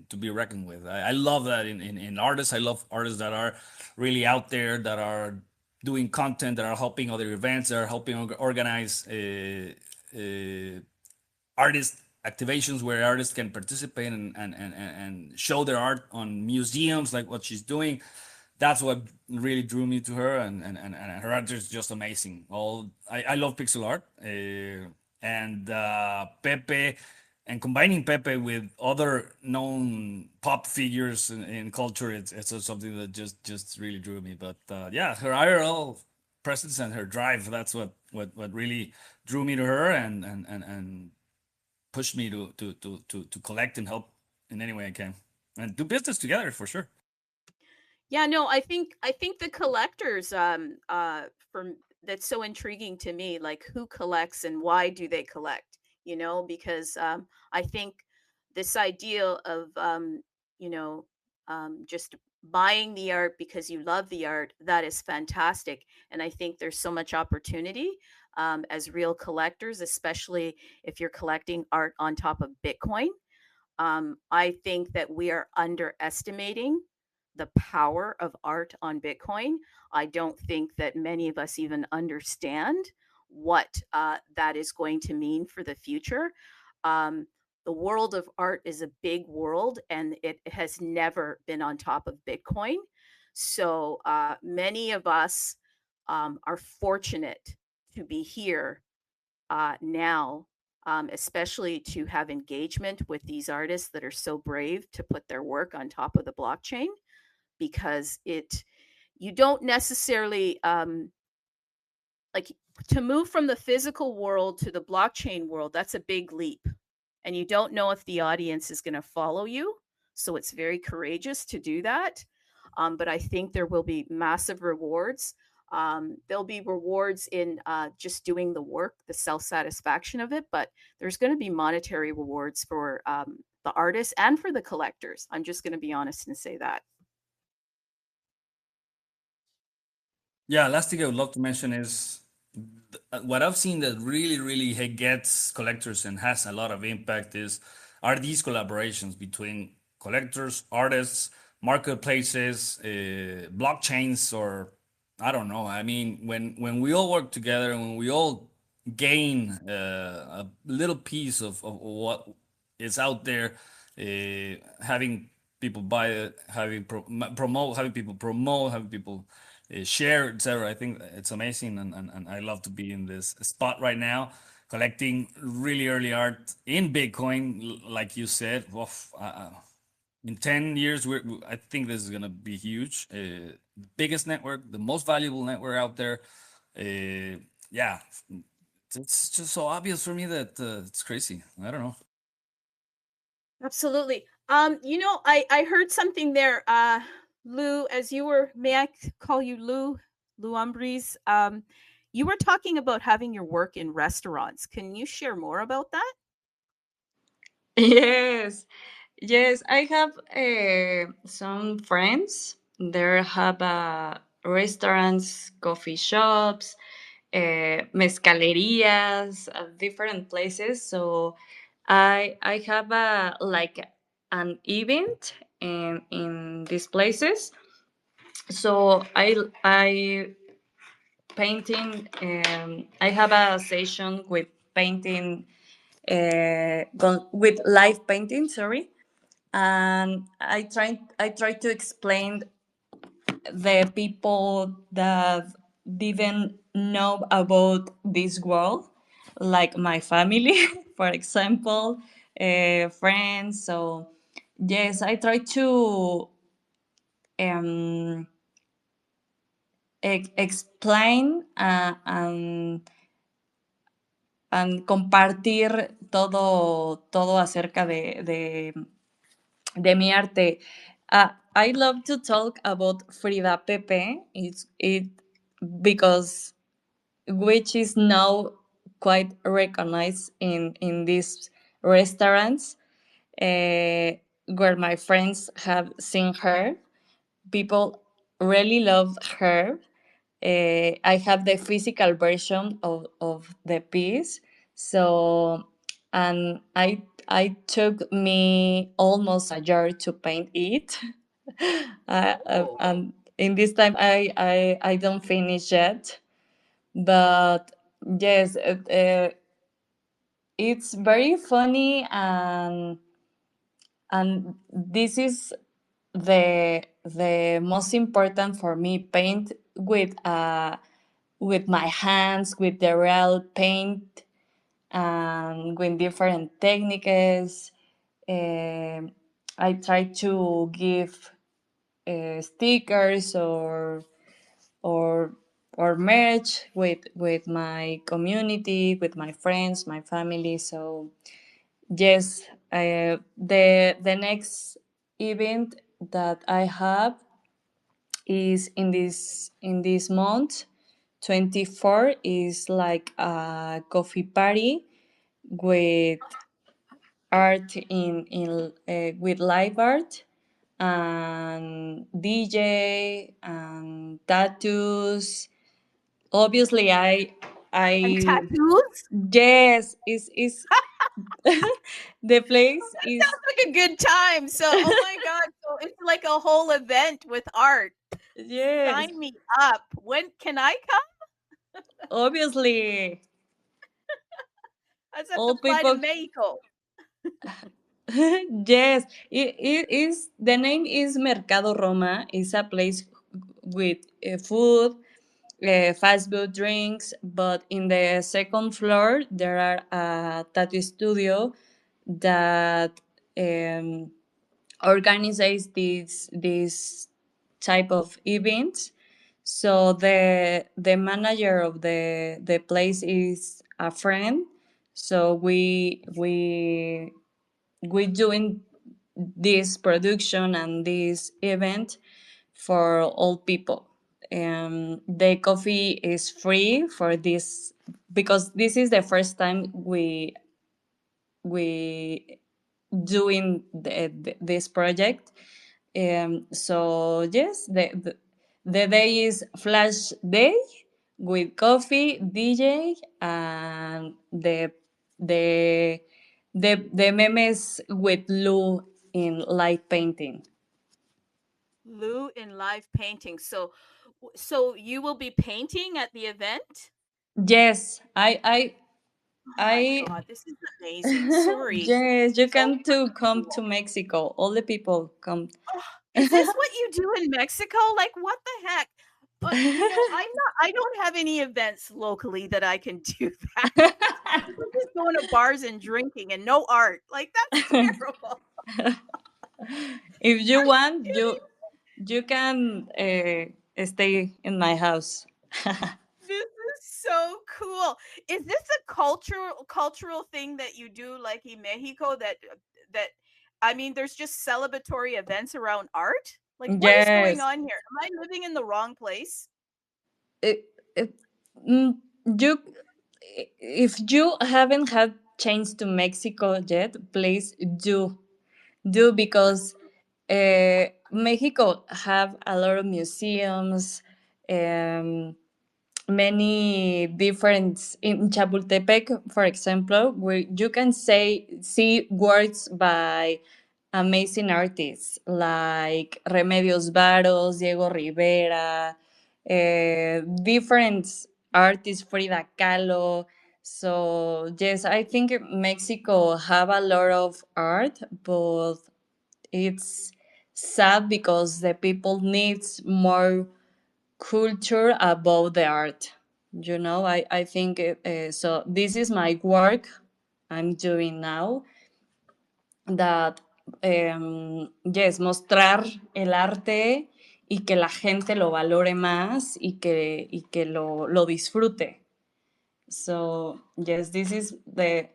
to be reckoned with. I love that in artists. I love artists that are really out there, that are doing content, that are helping other events, that are helping organize artist activations where artists can participate and show their art on museums, like what she's doing. that's what really drew me to her, and her art is just amazing. I love pixel art, and Pepe, and combining Pepe with other known pop figures in culture, it's something that just really drew me. But yeah, her IRL presence and her drive, that's what really drew me to her, and pushed me to collect and help in any way I can, and do business together for sure. Yeah, no, I think the collectors from that's so intriguing to me, like who collects and why do they collect, you know, because I think this idea of you know, just buying the art because you love the art, that is fantastic. And I think there's so much opportunity as real collectors, especially if you're collecting art on top of Bitcoin. I think that we are underestimating the power of art on Bitcoin. I don't think that many of us even understand what that is going to mean for the future. Um, the world of art is a big world, and it has never been on top of Bitcoin. So many of us are fortunate to be here now, especially to have engagement with these artists that are so brave to put their work on top of the blockchain, because you don't necessarily like to move from the physical world to the blockchain world. That's a big leap, and you don't know if the audience is going to follow you. So it's very courageous to do that. But I think there will be massive rewards. There'll be rewards in just doing the work, the self satisfaction of it, but there's going to be monetary rewards for the artists and for the collectors. I'm just going to be honest and say that. Yeah, last thing I would love to mention is what I've seen that really gets collectors and has a lot of impact are these collaborations between collectors, artists, marketplaces, blockchains, or I don't know. I mean, when we all work together and when we all gain a little piece of what is out there, having people buy it, promote, having people promote, having people share, etc. I think it's amazing, and I love to be in this spot right now, collecting really early art in Bitcoin, like you said. Oof, in 10 years, I think this is gonna be huge. Biggest network, the most valuable network out there. Yeah, it's just so obvious for me that it's crazy. I don't know. Absolutely. You know, I heard something there, Lou, as you were, may I call you Lou Ambriz? You were talking about having your work in restaurants. Can you share more about that? Yes, yes, I have some friends. There have restaurants, coffee shops, mezcalerias, different places. So I have like an event in these places. So I painting. I have a session with painting, with live painting. Sorry, and I try to explain the people that didn't know about this world, like my family, for example, friends. So yes, I try to um, explain and compartir todo acerca de mi arte. I love to talk about Frida Pepe. It because which is now quite recognized in these restaurants, where my friends have seen her. People really love her. I have the physical version of the piece. So, and I took me almost a year to paint it. Oh, And in this time, I don't finish yet. But yes, it's very funny, and this is the the most important for me, paint with my hands, with the real paint, and with different techniques. I try to give stickers or or merch with my community, with my friends, my family. So yes, the next event that I have is in this month. 24 is like a coffee party with art with live art and DJ and tattoos. Obviously, And I tattoos? yes, is the place is Sounds like a good time. So, oh my God. So it's like a whole event with art. yes, Sign me up. When can I come? obviously I just have to all fly to people. Mexico. Yes, it is. The name is Mercado Roma. It's a place with food, fast food drinks, but in the second floor there are a tattoo studio that um, organizes this type of events. So the manager of the place is a friend. So we doing this production and this event for all people. The coffee is free for this because this is the first time we doing this project. So yes, the day is flash day with coffee, DJ, and the the memes with Lou in light painting. Lou in live painting. So you will be painting at the event? Yes, Oh my I God, this is amazing. Sorry. yes, you So can to come to cool. Mexico. All the people come. Oh, is this what you do in Mexico? Like, what the heck? I don't have any events locally that I can do that. People just going to bars and drinking and no art. Like, that's terrible. If you Are you want, kidding? you can stay in my house. This is so cool. Is this a cultural thing that you do like in Mexico that I mean there's just celebratory events around art? Like what is going Yes. on here? Am I living in the wrong place? It, it, mm, you if you haven't had chance to Mexico yet, please do because Mexico have a lot of museums, um, many different in Chapultepec, for example, where you can see works by amazing artists like Remedios Varos, Diego Rivera, different artists, Frida Kahlo. So yes, I think Mexico have a lot of art, but it's sad because the people needs more culture about the art. I think so. This is my work I'm doing now. That yes, mostrar el arte y que la gente lo valore más y que lo disfrute. So yes, this is the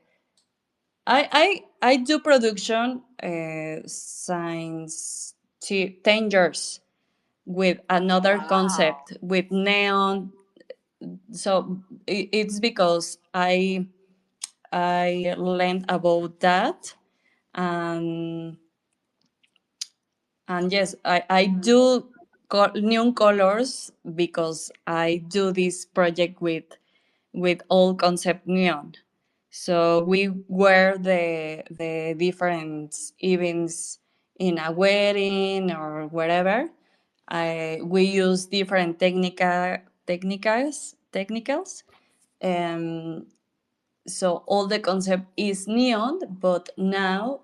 I do production since 10 years with another Wow. concept with neon. So it's because I learned about that, and yes, I do neon colors because I do this project with all concept neon. So we wear the different events in a wedding or wherever. We use different technicals. Um, so all the concept is neon, but now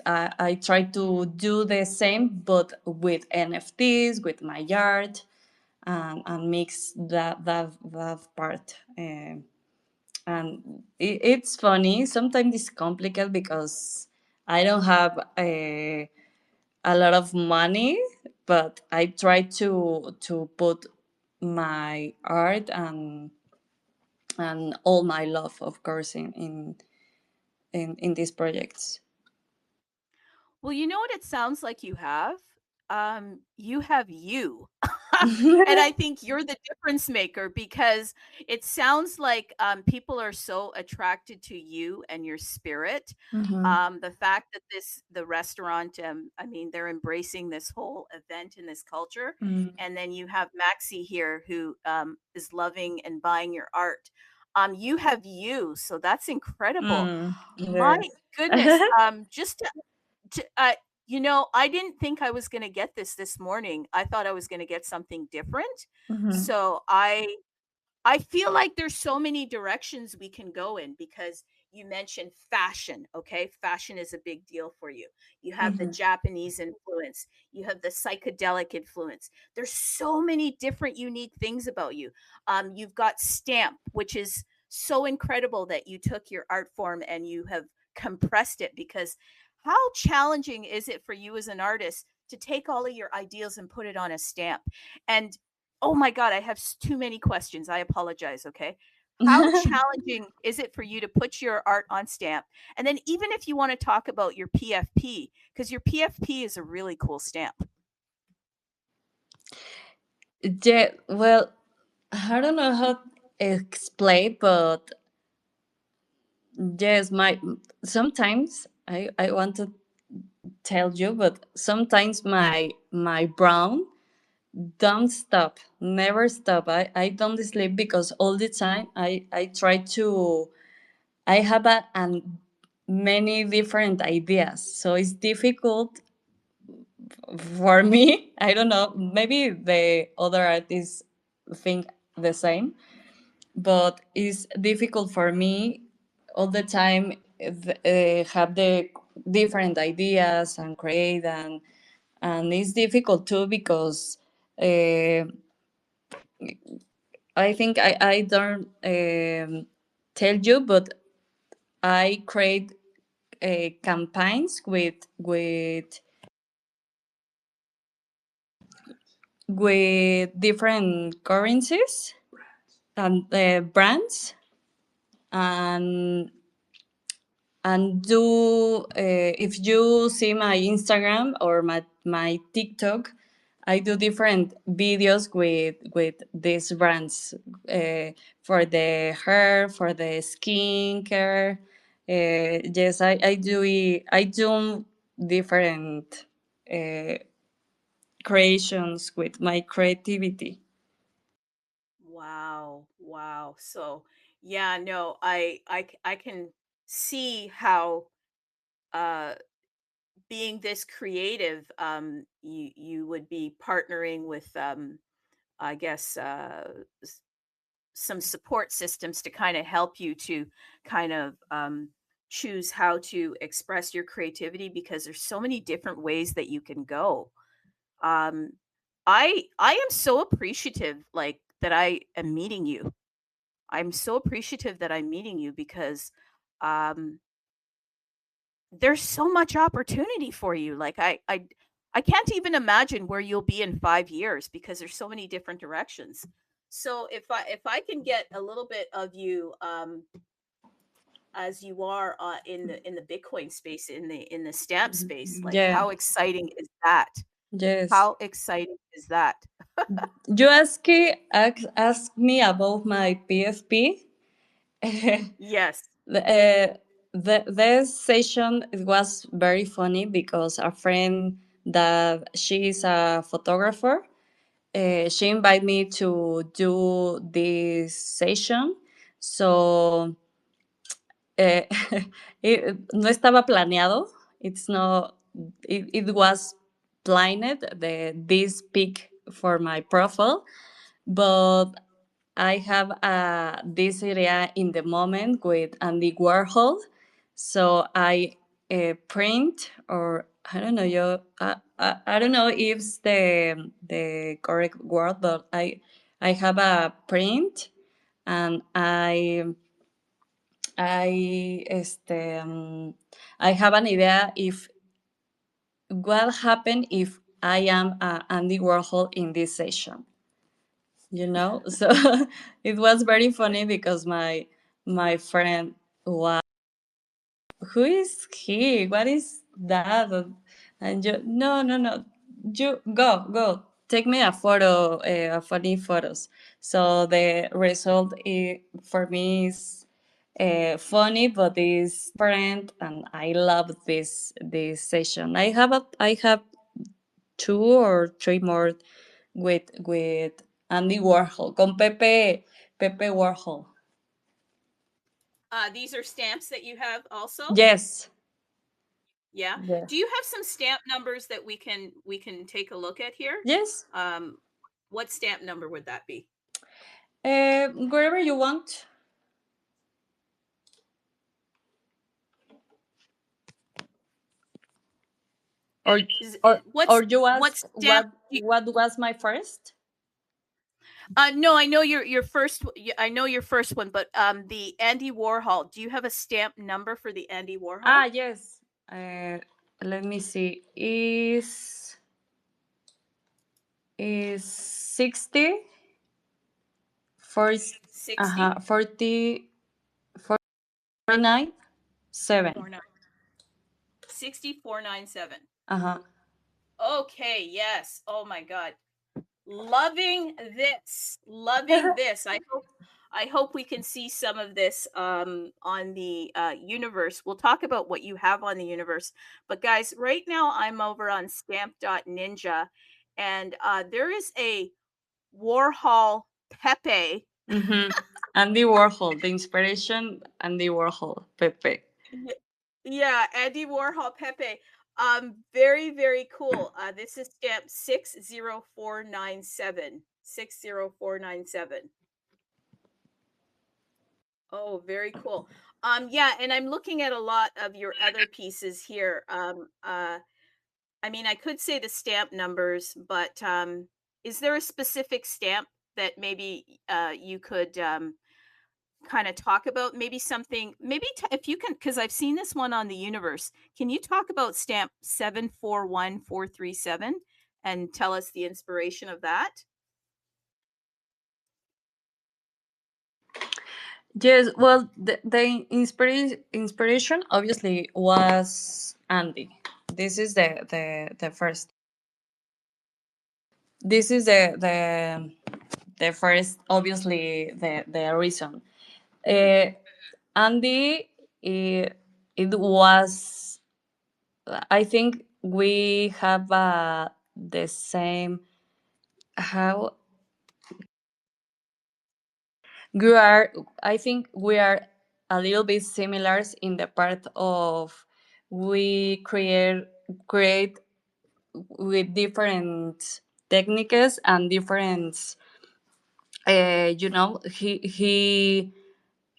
I try to do the same, but with NFTs, with my art, and mix that part. And it's funny. Sometimes it's complicated because I don't have a lot of money, but I try to put my art and all my love, of course, in these projects. Well, you know what it sounds like you have? You have you. And I think you're the difference maker because it sounds like people are so attracted to you and your spirit. Mhm. The fact that the restaurant, I mean, they're embracing this whole event and this culture. Mm. And then you have Maxi here who is loving and buying your art. You have you. So that's incredible. My Yes. goodness. Just to, you know, I didn't think I was going to get this morning. I thought I was going to get something different. Mhm. So I feel like there's so many directions we can go in because you mentioned fashion, okay? Fashion is a big deal for you. You have the Mhm. Japanese influence, you have the psychedelic influence. There's so many different unique things about you. You've got stamp, which is so incredible that you took your art form and you have compressed it because how challenging is it for you as an artist to take all of your ideas and put it on a stamp? And oh my God, I have too many questions. I apologize. Okay. How challenging is it for you to put your art on stamp? And then, even if you want to talk about your PFP, because your PFP is a really cool stamp. Yeah, well, I don't know how to explain, but yes, my sometimes I want to tell you, but sometimes my brown don't stop, never stop. I don't sleep because all the time I try to I have many different ideas, so it's difficult for me. I don't know, maybe the other artists think the same, but it's difficult for me all the time have the different ideas and create, and it's difficult too because uh, I think I don't tell you, but I create campaigns with different currencies and brands, and do if you see my Instagram or my TikTok, I do different videos with these brands for the hair, for the skincare. Yes, I do different uh, creations with my creativity. Wow. Wow. So, yeah, no, I can see how uh being this creative, you would be partnering with I guess some support systems to kind of help you to kind of choose how to express your creativity because there's so many different ways that you can go. Um, I am so appreciative, like that I am meeting you. I'm so appreciative that I'm meeting you because um, there's so much opportunity for you. Like I can't even imagine where you'll be in 5 years because there's so many different directions. So if I can get a little bit of you as you are in the Bitcoin space in the stamp space, like Yeah. how exciting is that? Yes. How exciting is that? You ask me about my PFP. Yes. This session, it was very funny because a friend that she is a photographer, she invited me to do this session. So eh, no estaba planeado. It's not. It was planned. This pic for my profile, but I have this area in the moment with Andy Warhol, so I print, or I don't know. I don't know if it's the correct word, but I have a print, and I I have an idea if what happened if I am Andy Warhol in this session. So it was very funny because my friend was, who is he? What is that? And you, no, no, no, you go, take me a photo, funny photos. So the result for me is funny, but is different, and I love this session. I have 2 or 3 more with Andy Warhol, con Pepe Warhol. These are stamps that you have also? Yes. Yeah. Yes. Do you have some stamp numbers that we can take a look at here? Yes. What stamp number would that be? Wherever you want. Or or you ask what was my first? No, I know your first. I know your first one, but the Andy Warhol. Do you have a stamp number for the Andy Warhol? Yes. Let me see. Is 60 first 60 40 49 7. 6497. Uh-huh. Okay, yes. Oh my god. Loving this. Loving this. I hope we can see some of this on the universe. We'll talk about what you have on the universe. But guys, right now I'm over on stamp.ninja, and there is a Warhol Pepe. Andy Warhol, the inspiration, Andy Warhol, Pepe. Yeah, Andy Warhol Pepe. Very, very cool. This is stamp 60497. 60497. Oh, very cool. Yeah, and I'm looking at a lot of your other pieces here. I mean, I could say the stamp numbers, but is there a specific stamp that maybe you could kind of talk about? Maybe something, maybe if you can, because I've seen this one on the universe. Can you talk about stamp 741437 and tell us the inspiration of that? Yes, well, the inspiration obviously was Andy. This is the first. This is the first, obviously the reason. Andy, it was. I think we have the same. How we are, I think we are a little bit similar in the part of we create with different techniques and different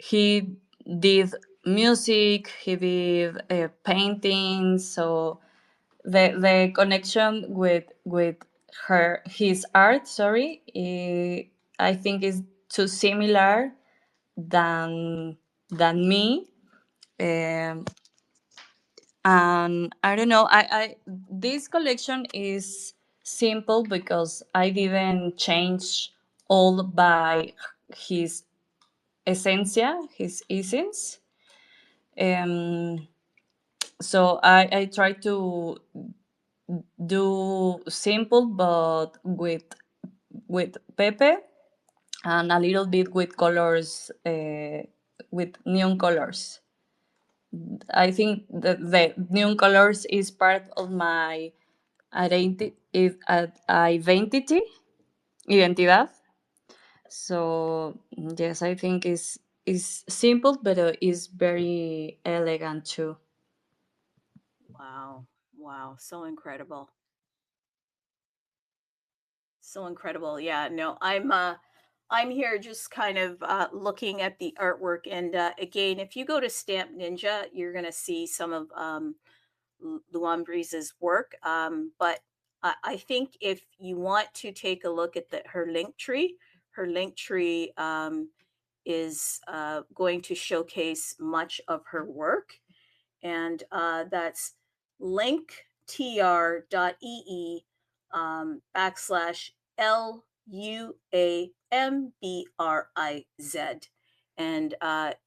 he did music, he did paintings, so the connection with his art, sorry, I think is too similar than me. um, and I don't know, I this collection is simple because I didn't change all by his essencia, his essence. um, so I try to do simple, but with Pepe, and a little bit with colors, with neon colors. I think that the neon colors is part of my identity, identidad. So yes, I think is simple, but is very elegant too. Wow. Wow. So incredible. So incredible. Yeah, no, I'm here just kind of looking at the artwork. And again, if you go to Stamp Ninja, you're going to see some of Luambriz's work. But I think if you want to take a look at her link tree, is going to showcase much of her work. And that's linktr.ee /LUAMBRIZ. And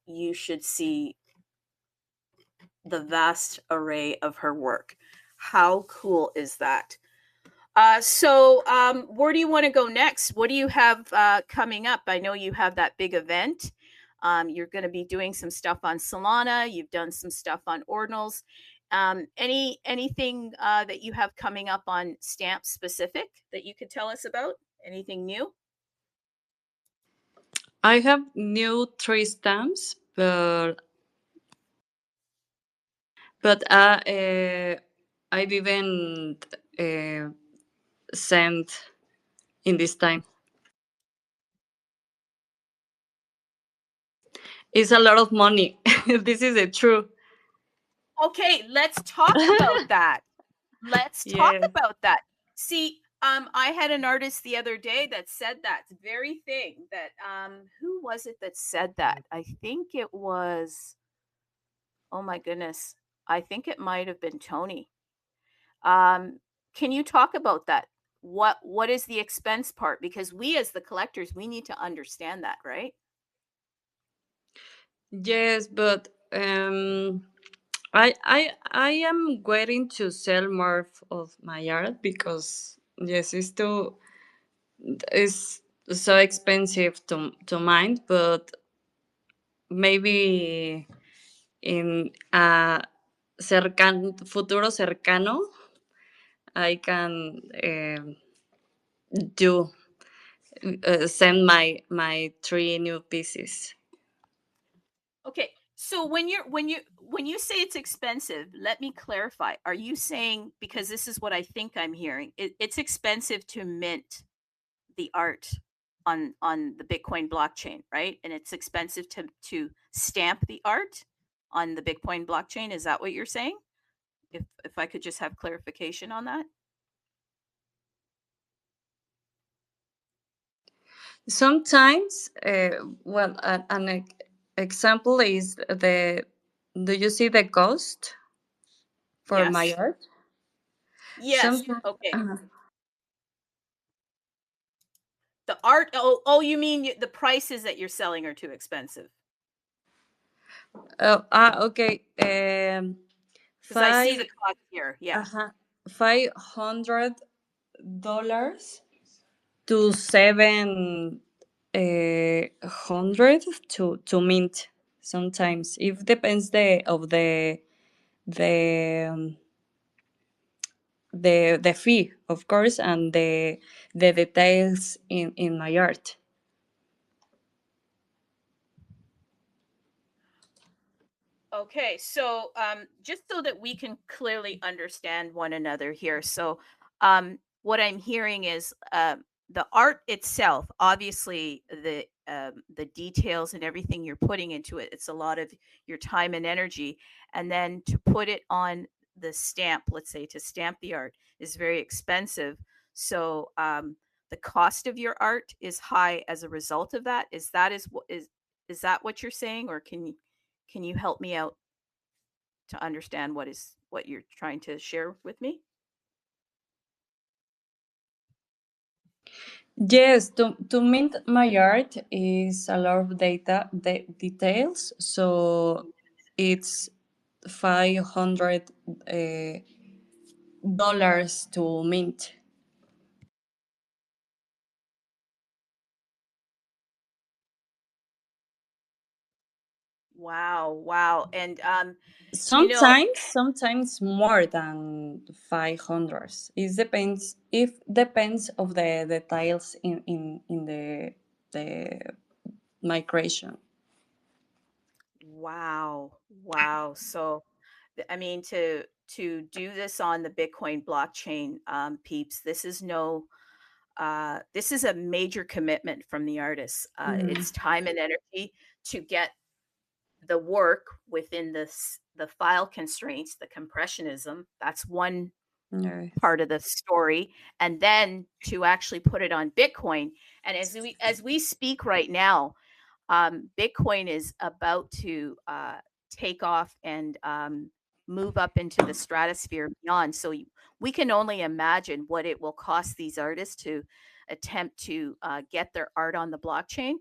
you should see the vast array of her work. How cool is that? So where do you want to go next? What do you have coming up? I know you have that big event. You're going to be doing some stuff on Solana. You've done some stuff on ordinals. Anything that you have coming up on Stamp specific that you could tell us about? Anything new? I have new 3 stamps, but I didn't send in this time. It's a lot of money. This is the truth. Okay, let's talk about that. Let's talk Yes. about that. See, I had an artist the other day that said that very thing. That who was it that said that? I think it was. Oh my goodness, I think it might have been Tony. Can you talk about that? What is the expense part? Because we as the collectors, we need to understand that, right? Yes, but I am waiting to sell more of my art because yes, it's so expensive to mind, but maybe in a futuro cercano I can do send my 3 new pieces. Okay. So when you say it's expensive, let me clarify. Are you saying, because this is what I think I'm hearing, it's expensive to mint the art on the Bitcoin blockchain, right? And it's expensive to stamp the art on the Bitcoin blockchain. Is that what you're saying? If I could just have clarification on that. Sometimes, well, an example is do you see the cost for my Yes. art? Yes. Sometimes, Okay. The art. Oh, you mean the prices that you're selling are too expensive? okay. Because I see Five, the cost here. Yeah. $500 to 700 to mint. Sometimes it depends the um, the fee, of course, and the details in my art. Okay, so just so that we can clearly understand one another here. So what I'm hearing is the art itself, obviously the details and everything you're putting into it, it's a lot of your time and energy. And then to put it on the stamp, let's say to stamp the art, is very expensive. So the cost of your art is high as a result of that. Is that what you're saying, or can you help me out to understand what you're trying to share with me? Yes, to mint my art is a lot of details, so it's $500 to mint. Wow. And you know, Sometimes more than 500. It depends of the details in the migration. wow. So I mean, to do this on the Bitcoin blockchain, peeps, this is no this is a major commitment from the artists. It's time and energy to get the work within the file constraints, the compressionism. That's one part of the story, and then to actually put it on Bitcoin. And as we speak right now, Bitcoin is about to take off and move up into the stratosphere beyond. So we can only imagine what it will cost these artists to attempt to get their art on the blockchain.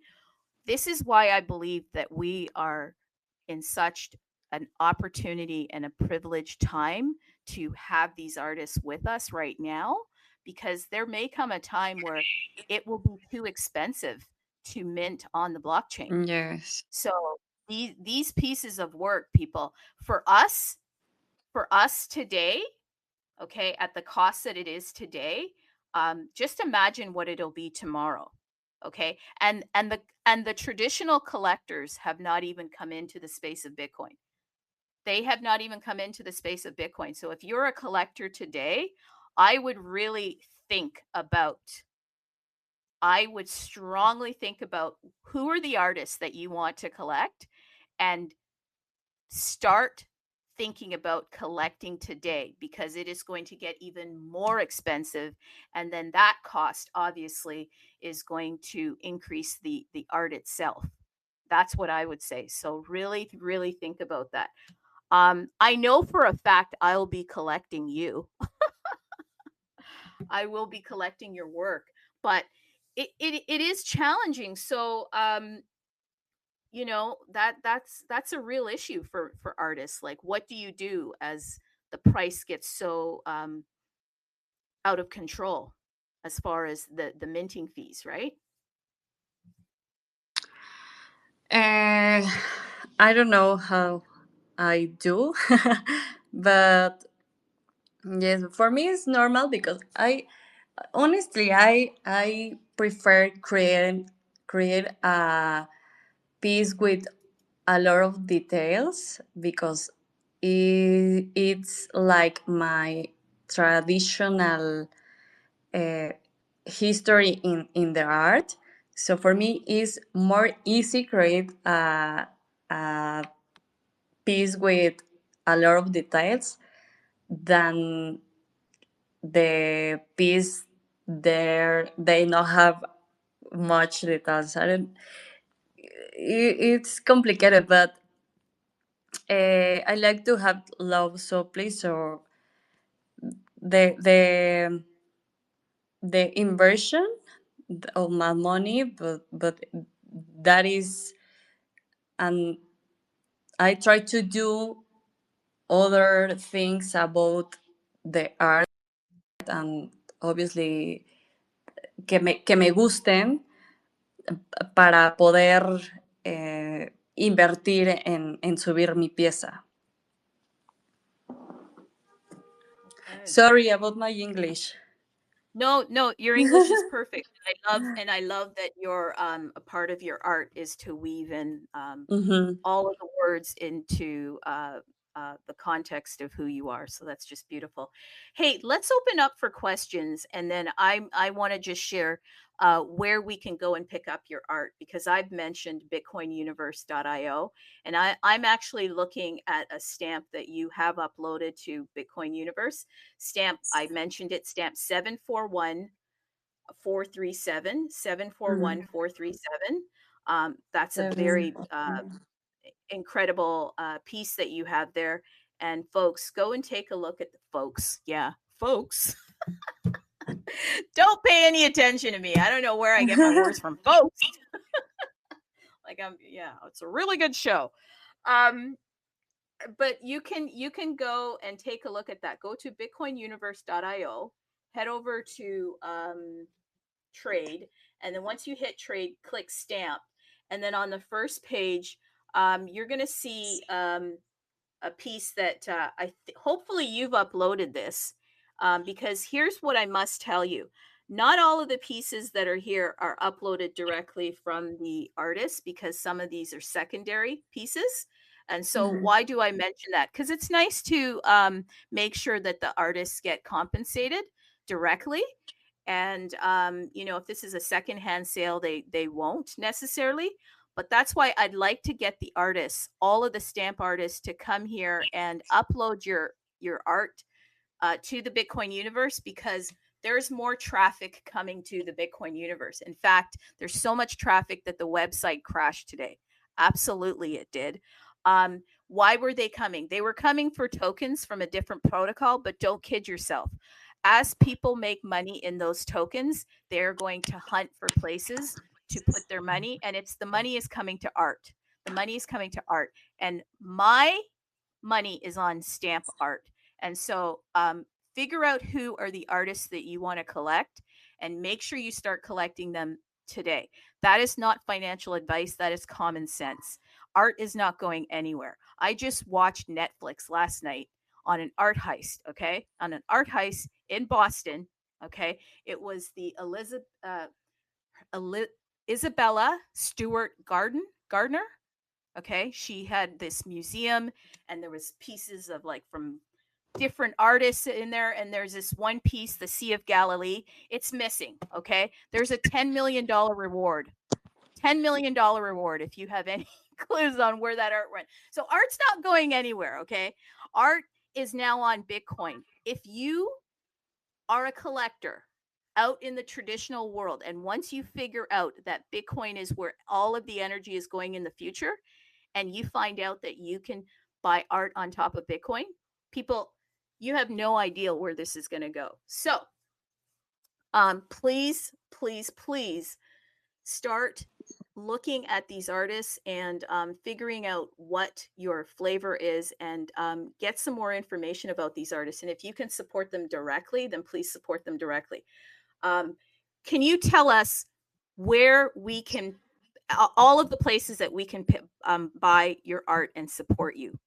This is why I believe that we are in such an opportunity and a privileged time to have these artists with us right now, because there may come a time where it will be too expensive to mint on the blockchain. Yes. So these pieces of work, people, for us today, okay, at the cost that it is today, just imagine what it'll be tomorrow. Okay, and the traditional collectors have not even come into the space of Bitcoin. They have not even come into the space of Bitcoin. So if you're a collector today, I would strongly think about who are the artists that you want to collect, and start thinking about collecting today, because it is going to get even more expensive, and then that cost obviously is going to increase the art itself. That's what I would say. So really think about that. I know for a fact I'll be collecting you. I will be collecting your work, but it is challenging. So that's a real issue for artists. Like, what do you do as the price gets so out of control as far as the minting fees, right? I don't know how I do, but yes, for me it's normal, because I honestly I prefer create a piece with a lot of details, because it's like my traditional history in the art. So for me it's more easy create a piece with a lot of details than the piece there they not have much details. I don't, it's complicated, but I like to have love, so please, or the the the inversion of my money, but that is, and I try to do other things about the art, and obviously que me gusten, para poder invertir en subir mi pieza. Okay. Sorry about my English. No, your English is perfect. I love that your a part of your art is to weave in all of the words into the context of who you are. So that's just beautiful. Hey, let's open up for questions, and then I want to just share where we can go and pick up your art, because I've mentioned bitcoinuniverse.io, and I'm actually looking at a stamp that you have uploaded to Bitcoin Universe. Stamp, I mentioned it, stamp 741437, 741437. That's a very incredible piece that you have there. And folks, go and take a look at the folks. Yeah, folks. Don't pay any attention to me. I don't know where I get my words from, folks. Like, it's a really good show. But you can go and take a look at that. Go to bitcoinuniverse.io, head over to trade, and then once you hit trade, click stamp, and then on the first page, you're going to see a piece that hopefully you've uploaded this, because here's what I must tell you. Not all of the pieces that are here are uploaded directly from the artist, because some of these are secondary pieces. And so why do I mention that? Because it's nice to make sure that the artists get compensated directly. And if this is a secondhand sale, they won't necessarily. But that's why I'd like to get the artists, all of the stamp artists, to come here and upload your art to the Bitcoin universe, because there's more traffic coming to the Bitcoin universe. In fact, there's so much traffic that the website crashed today. Absolutely, it did. Why were they coming? They were coming for tokens from a different protocol, but don't kid yourself. As people make money in those tokens, they're going to hunt for places to put their money, and the money is coming to art. The money is coming to art, and my money is on stamp art. And so figure out who are the artists that you want to collect, and make sure you start collecting them today. That is not financial advice. That is common sense. Art is not going anywhere. I just watched Netflix last night on an art heist, okay? On an art heist in Boston, okay? It was the Isabella Stewart Gardner, okay? She had this museum, and there was pieces of from different artists in there, and there's this one piece, the Sea of Galilee. It's missing, okay? There's a $10 million reward. $10 million reward if you have any clues on where that art went. So art's not going anywhere, okay? Art is now on Bitcoin. If you are a collector out in the traditional world, and once you figure out that Bitcoin is where all of the energy is going in the future, and you find out that you can buy art on top of Bitcoin, people, you have no idea where this is going to go. So please, please, please start looking at these artists and figuring out what your flavor is, and get some more information about these artists. And if you can support them directly, then please support them directly. Can you tell us where we can, all of the places that we can buy your art and support you?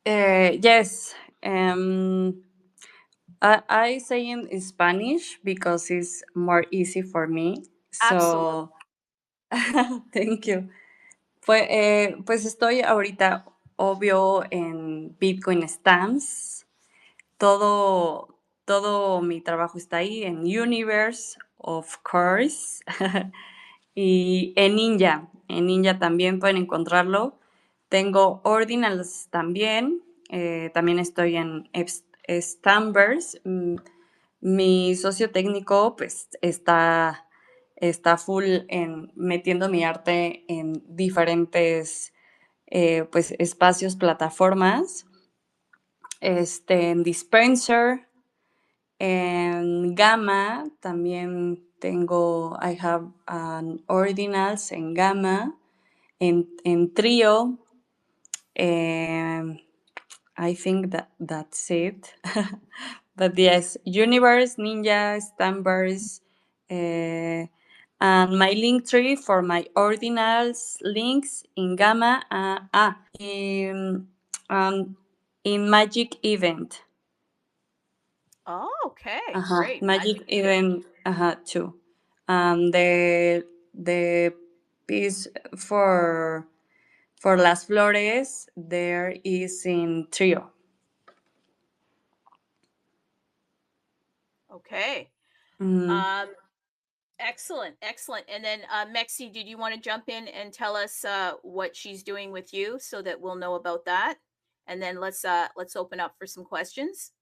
Yes. I say in Spanish because it's more easy for me. Absolutely. So, thank you. Pues estoy ahorita, obvio, en Bitcoin Stamps. Todo mi trabajo está ahí, en Universe, of course. Y en Ninja también pueden encontrarlo. Tengo Ordinals también. También estoy en Stampers. Mi socio técnico pues está full en metiendo mi arte en diferentes pues espacios, plataformas. En Dispenser, en Gamma también tengo, I have an Ordinals en Gamma, en Trio, I think that's it. But yes, Universe, Ninja, Stampers, and my link tree for my Ordinals links in Gamma, in Magic Event. Oh, okay, great. Magic Event, too. The piece for Las Flores there is in Trio. Okay. Excellent. And then Mexi, did you want to jump in and tell us what she's doing with you, so that we'll know about that? And then let's open up for some questions.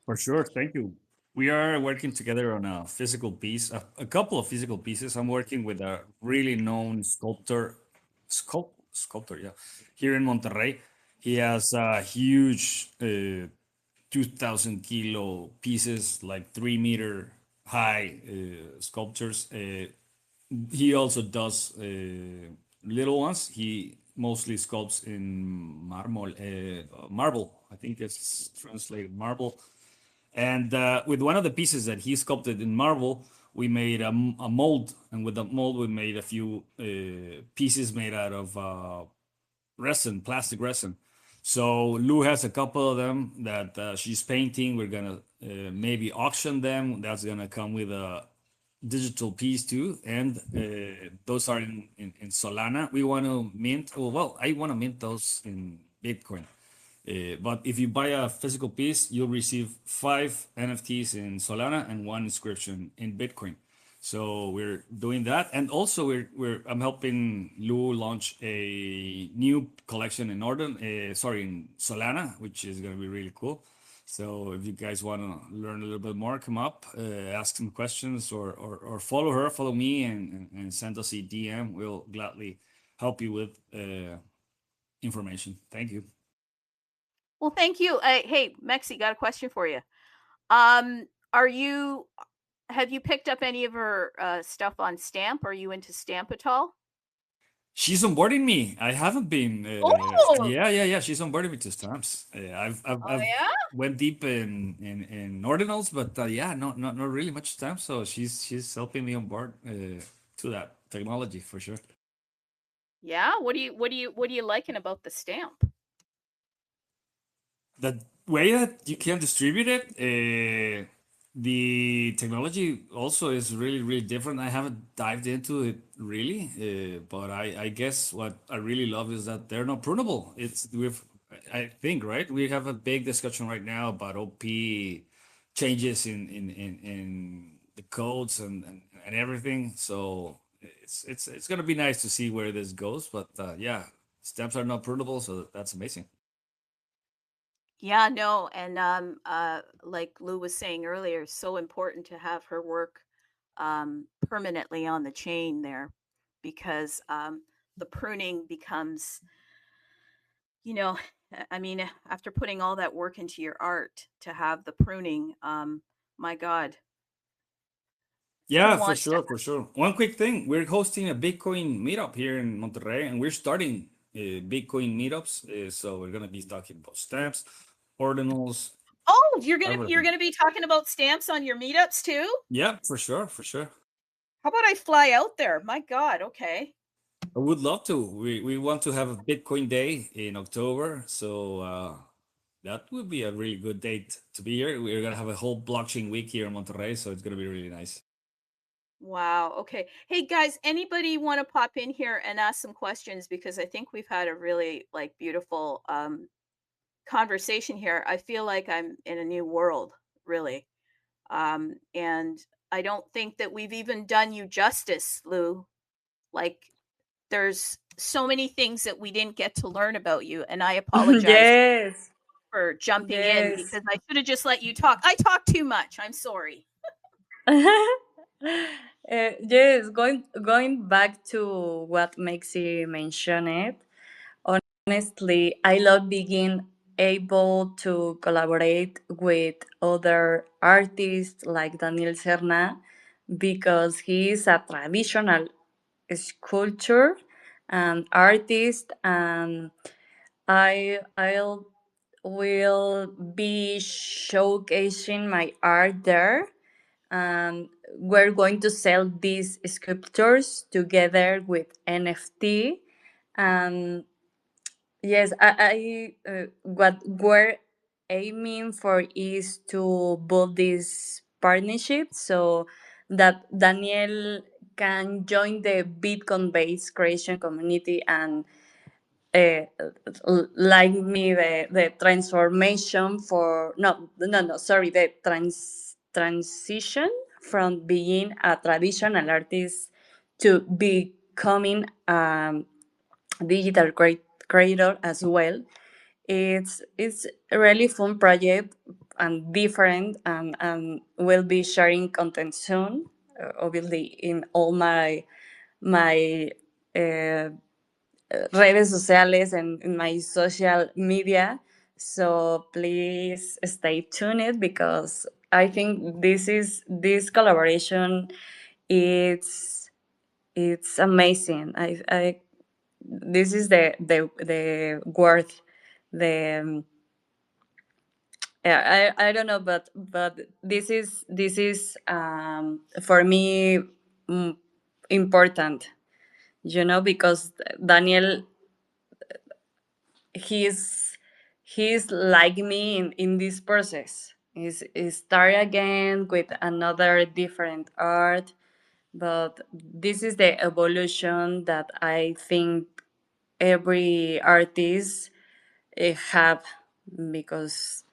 For sure, thank you. We are working together on a physical piece, a couple of physical pieces. I'm working with a really known sculptor, yeah, here in Monterrey. He has a huge 2,000 kilo pieces, like 3 meter high sculptures. He also does little ones. He mostly sculpts in marble. I think it's translated marble. And with one of the pieces that he sculpted in marble, we made a mold, and with the mold we made a few pieces made out of resin, plastic resin. So Lou has a couple of them that she's painting. We're gonna maybe auction them. That's gonna come with a digital piece too, and those are in Solana. We want to mint. Well, I want to mint those in Bitcoin. But if you buy a physical piece, you'll receive 5 NFTs in Solana and 1 inscription in Bitcoin. So we're doing that, and also I'm helping Lou launch a new collection in in Solana, which is going to be really cool. So if you guys want to learn a little bit more, come up, ask some questions, or follow her, follow me, and send us a DM. We'll gladly help you with information. Thank you. Well, thank you. Hey, Mexi, got a question for you. Have you picked up any of her stuff on Stamp? Are you into Stamp at all? She's onboarding me. I haven't been. Oh, Yeah. She's onboarding me to Stamps. oh I've yeah. went deep in ordinals, but yeah, not really much Stamps. So she's helping me on board to that technology for sure. Yeah. What are you liking about the Stamp? The way that you can distribute it, the technology also is really different. I haven't dived into it really, but I guess what I really love is that they're not prunable. I think, right, we have a big discussion right now about OP changes in the codes and everything. So it's gonna be nice to see where this goes. But yeah, stamps are not prunable, so that's amazing. Yeah, no, and like Lou was saying earlier, so important to have her work permanently on the chain there, because the pruning becomes, you know, I mean, after putting all that work into your art, to have the pruning, my God, who Yeah, for wants to? sure, for sure. One quick thing, we're hosting a Bitcoin meetup here in Monterrey, and we're starting Bitcoin meetups. So we're gonna be talking about stamps, ordinals, Oh, you're everything. gonna be talking about stamps on your meetups too? Yeah, for sure, for sure. How about I fly out there? My God, okay. I would love to. We want to have a Bitcoin day in October, so that would be a really good date to be here. We're gonna have a whole blockchain week here in Monterrey, so it's gonna be really nice. Wow. Okay. Hey guys, anybody want to pop in here and ask some questions, because I think we've had a really like beautiful conversation here. I feel like I'm in a new world, really. And I don't think that we've even done you justice, Lou. Like, there's so many things that we didn't get to learn about you, and I apologize Yes, for jumping in, yes. because I should have just let you talk. I talk too much. I'm sorry. Yes, going back to what Mexi mentioned, honestly, I love being able to collaborate with other artists like Daniel Serna, because he is a traditional sculptor and artist, and I will be showcasing my art there, and we're going to sell these sculptures together with NFT. And yes, what we're aiming for is to build this partnership so that Daniel can join the Bitcoin based creation community and uh, like me the transformation for no sorry the transition from being a traditional artist to becoming digital creator as well. It's a really fun project and different, and will be sharing content soon, obviously in all my uh, redes sociales and in my social media. So please stay tuned, because I think this collaboration, it's amazing. I This is the worth the yeah, I don't know, but this is for me, mm, important, because Daniel, he's like me in this process. He's start again with another different art, but this is the evolution that I think every artist have. because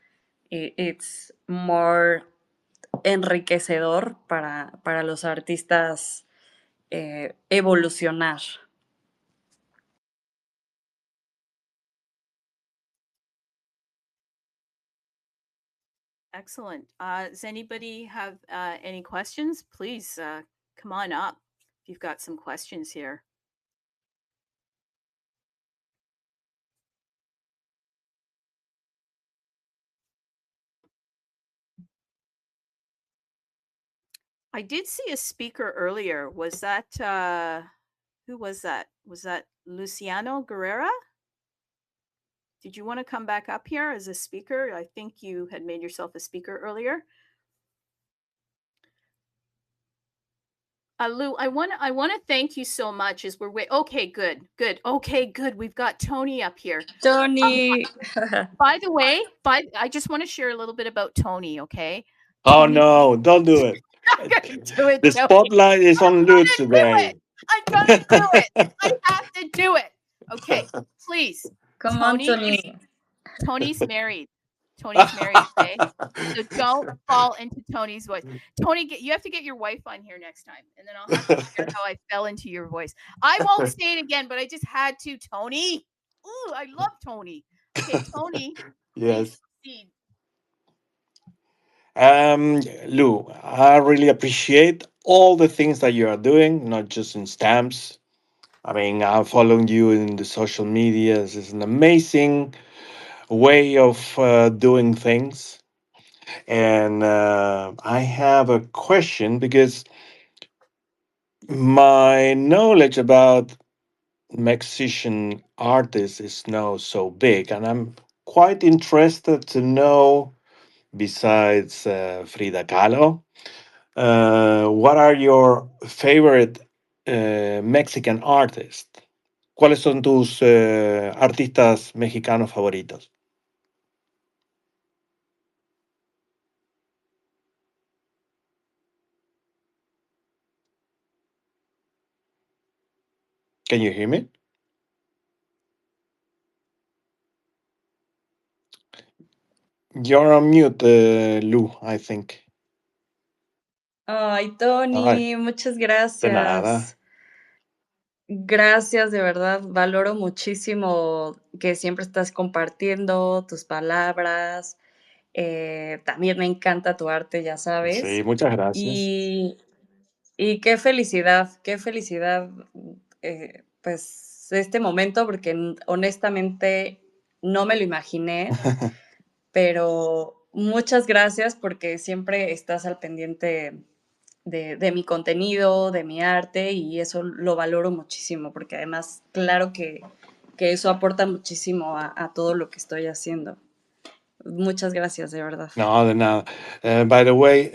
it's more enriquecedor para los artistas evolucionar. Excellent. Does anybody have any questions? Please come on up if you've got some questions here. I did see a speaker earlier. Was that who was that? Was that Luciano Guerrera? Did you want to come back up here as a speaker? I think you had made yourself a speaker earlier. Lou, I want to thank you so much as we're okay, good. Okay, good. We've got Tony up here. Tony. By the way, I just want to share a little bit about Tony, okay? Oh, Tony, no, don't do it. I'm gonna do it, The Tony. spotlight is on Lou today. I'm gonna do it. I have to do it. Okay, please. Come Tony on, Tony. Tony's married. Tony's married, okay? So don't fall into Tony's voice. Tony, you have to get your wife on here next time, and then I'll have to share how I fell into your voice. I won't say it again, but I just had to, Tony. Ooh, I love Tony. Okay, Tony. Yes. Please proceed. Lou, I really appreciate all the things that you are doing, not just in stamps. I mean, I'm following you in the social medias. It's an amazing way of doing things. And I have a question because my knowledge about Mexican artists is now so big, and I'm quite interested to know, besides Frida Kahlo, what are your favorite Mexican artists? ¿Cuáles son tus artistas mexicanos favoritos? Can you hear me? You're on mute, Lou, I think. Ay, Tony, muchas De nada. gracias. Gracias, de verdad. Valoro muchísimo que siempre estás compartiendo tus palabras. También me encanta tu arte, ya sabes. Sí, muchas gracias. Y qué felicidad, pues, este momento, porque honestamente no me lo imaginé, pero muchas gracias porque siempre estás al pendiente de mi contenido, de mi arte, y eso lo valoro muchísimo, porque además, claro que eso aporta muchísimo a todo lo que estoy haciendo. Muchas gracias, de verdad. No, de nada. By the way,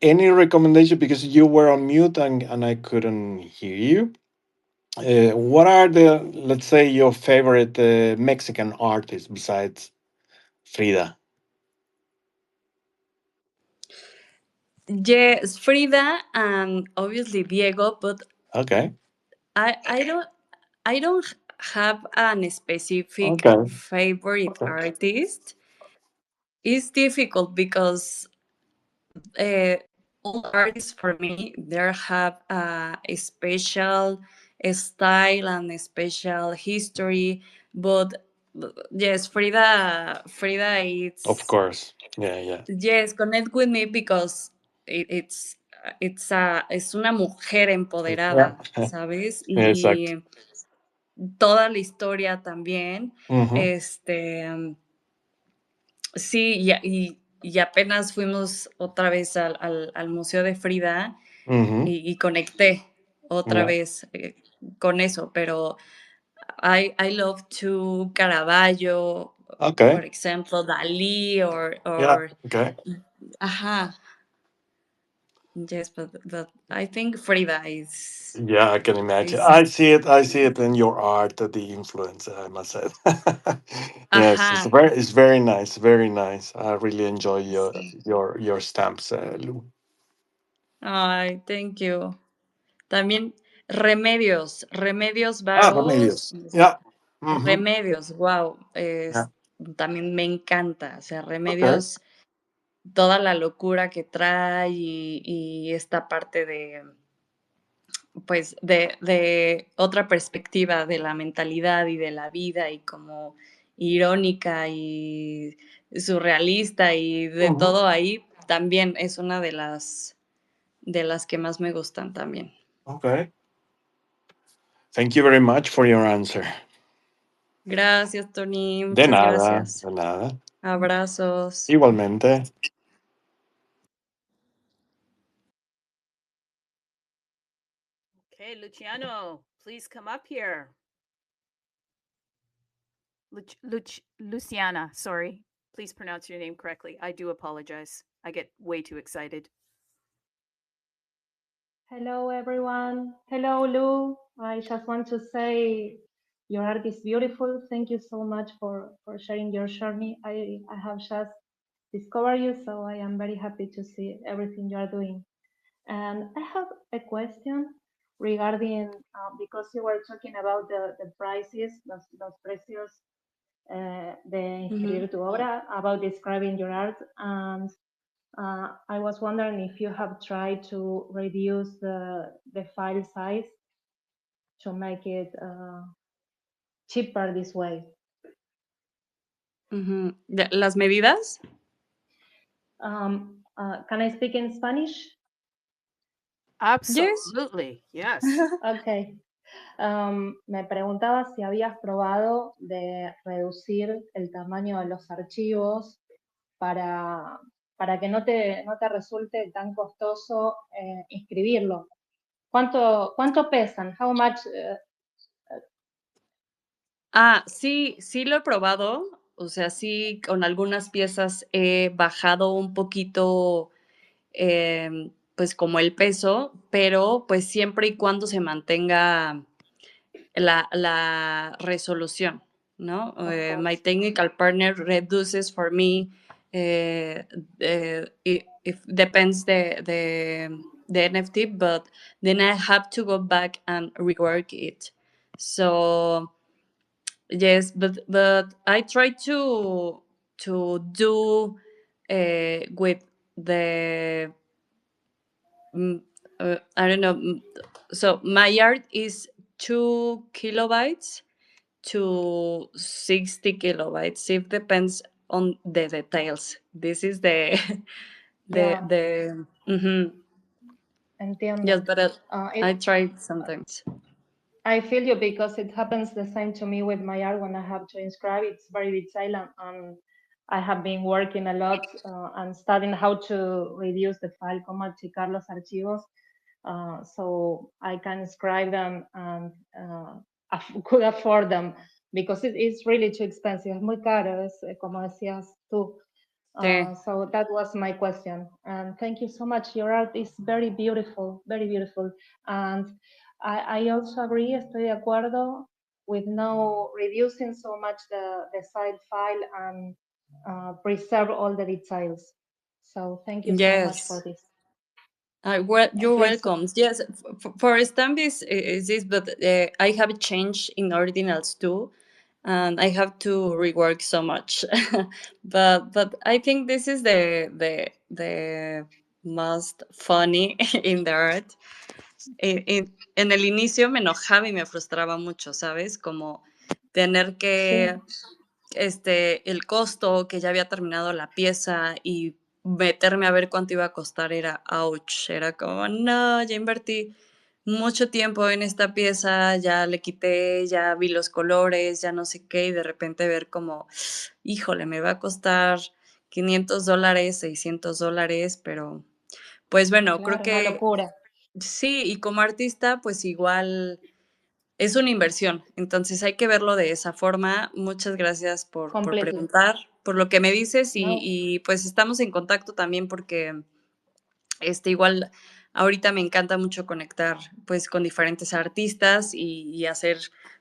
any recommendation, because you were on mute and I couldn't hear you. What are the, let's say, your favorite Mexican artists besides Frida? Yes, Frida and obviously Diego, but Okay. I don't have an specific Okay. favorite Okay. artist. It's difficult because all artists for me they have a special style and a special history, but yes, Frida, it's Of course. Yeah. yes, connect with me because es una mujer empoderada, Yeah. ¿sabes? Exacto. Y toda la historia también, Mhm. sí, y apenas fuimos otra vez al Museo de Frida Mhm. y conecté otra Yeah. vez con eso, pero I love to Caravaggio, Okay. for example, Dalí Yeah. or Okay. ajá. Yes, but I think Frida is Yeah, I can imagine. I see it in your art, the influence, I must say. Yes, ajá. it's very nice, very nice. I really enjoy Sí. your stamps, Lou. Ay, thank you. También Remedios Ah, Vagos. Remedios. Yeah. Mhm. Remedios, wow. Yeah. también me encanta. O sea, Okay. Remedios, toda la locura que trae y esta parte de, pues, de otra perspectiva de la mentalidad y de la vida y como irónica y surrealista y de Mhm. todo ahí, también es una de las que más me gustan también. Okay. Thank you very much for your answer. Gracias, Tony. De Muchas nada, gracias. de nada. Abrazos. Igualmente. Okay, Luciano, please come up here. Luciana, sorry. Please pronounce your name correctly. I do apologize. I get way too excited. Hello, everyone. Hello, Lou. I just want to say your art is beautiful. Thank you so much for sharing your journey. I have just discovered you, so I am very happy to see everything you are doing. And I have a question regarding, because you were talking about the prices, los precios de inscribir tu obra, about describing your art. And I was wondering if you have tried to reduce the file size to make it cheaper this way. ¿Las medidas? Can I speak in Spanish? Absolutely, yes. Okay. Me preguntaba si habías probado de reducir el tamaño de los archivos para que no te resulte tan costoso inscribirlo. ¿Cuánto pesan? How much? Sí lo he probado. O sea, sí, con algunas piezas he bajado un poquito, pues como el peso, pero pues siempre y cuando se mantenga la resolución, ¿no? My technical partner reduces for me, it depends the NFT, but then I have to go back and rework it. So yes, but I try to do with the I don't know. So my art is 2 kilobytes to 60 kilobytes. It depends on the details. This is the Entiendo. Yes, but I try sometimes. I feel you because it happens the same to me with my art when I have to inscribe. It's very detailed and I have been working a lot and studying how to reduce the file, cómo achicar los archivos, so I can inscribe them and could afford them because it is really too expensive. Es muy caro, es como decías tú. So that was my question. And thank you so much. Your art is very beautiful, very beautiful. And I also agree, estoy de acuerdo with no reducing so much the side file and preserve all the details. So thank you so much for this. You're welcome. Yes, for stamp is this, but I have changed in ordinals too, and I have to rework so much. but I think this is the most funny in the art. En el inicio me enojaba y me frustraba mucho, ¿sabes? Como tener que, el costo, que ya había terminado la pieza y meterme a ver cuánto iba a costar era ouch, era como, no, ya invertí mucho tiempo en esta pieza, ya le quité, ya vi los colores, ya no sé qué, y de repente ver como, híjole, me va a costar $500, $600, pero pues bueno, creo que... Una locura. Sí, y como artista, pues igual es una inversión, entonces hay que verlo de esa forma. Muchas gracias por preguntar, por lo que me dices y pues estamos en contacto también porque igual ahorita me encanta mucho conectar pues con diferentes artistas y hacer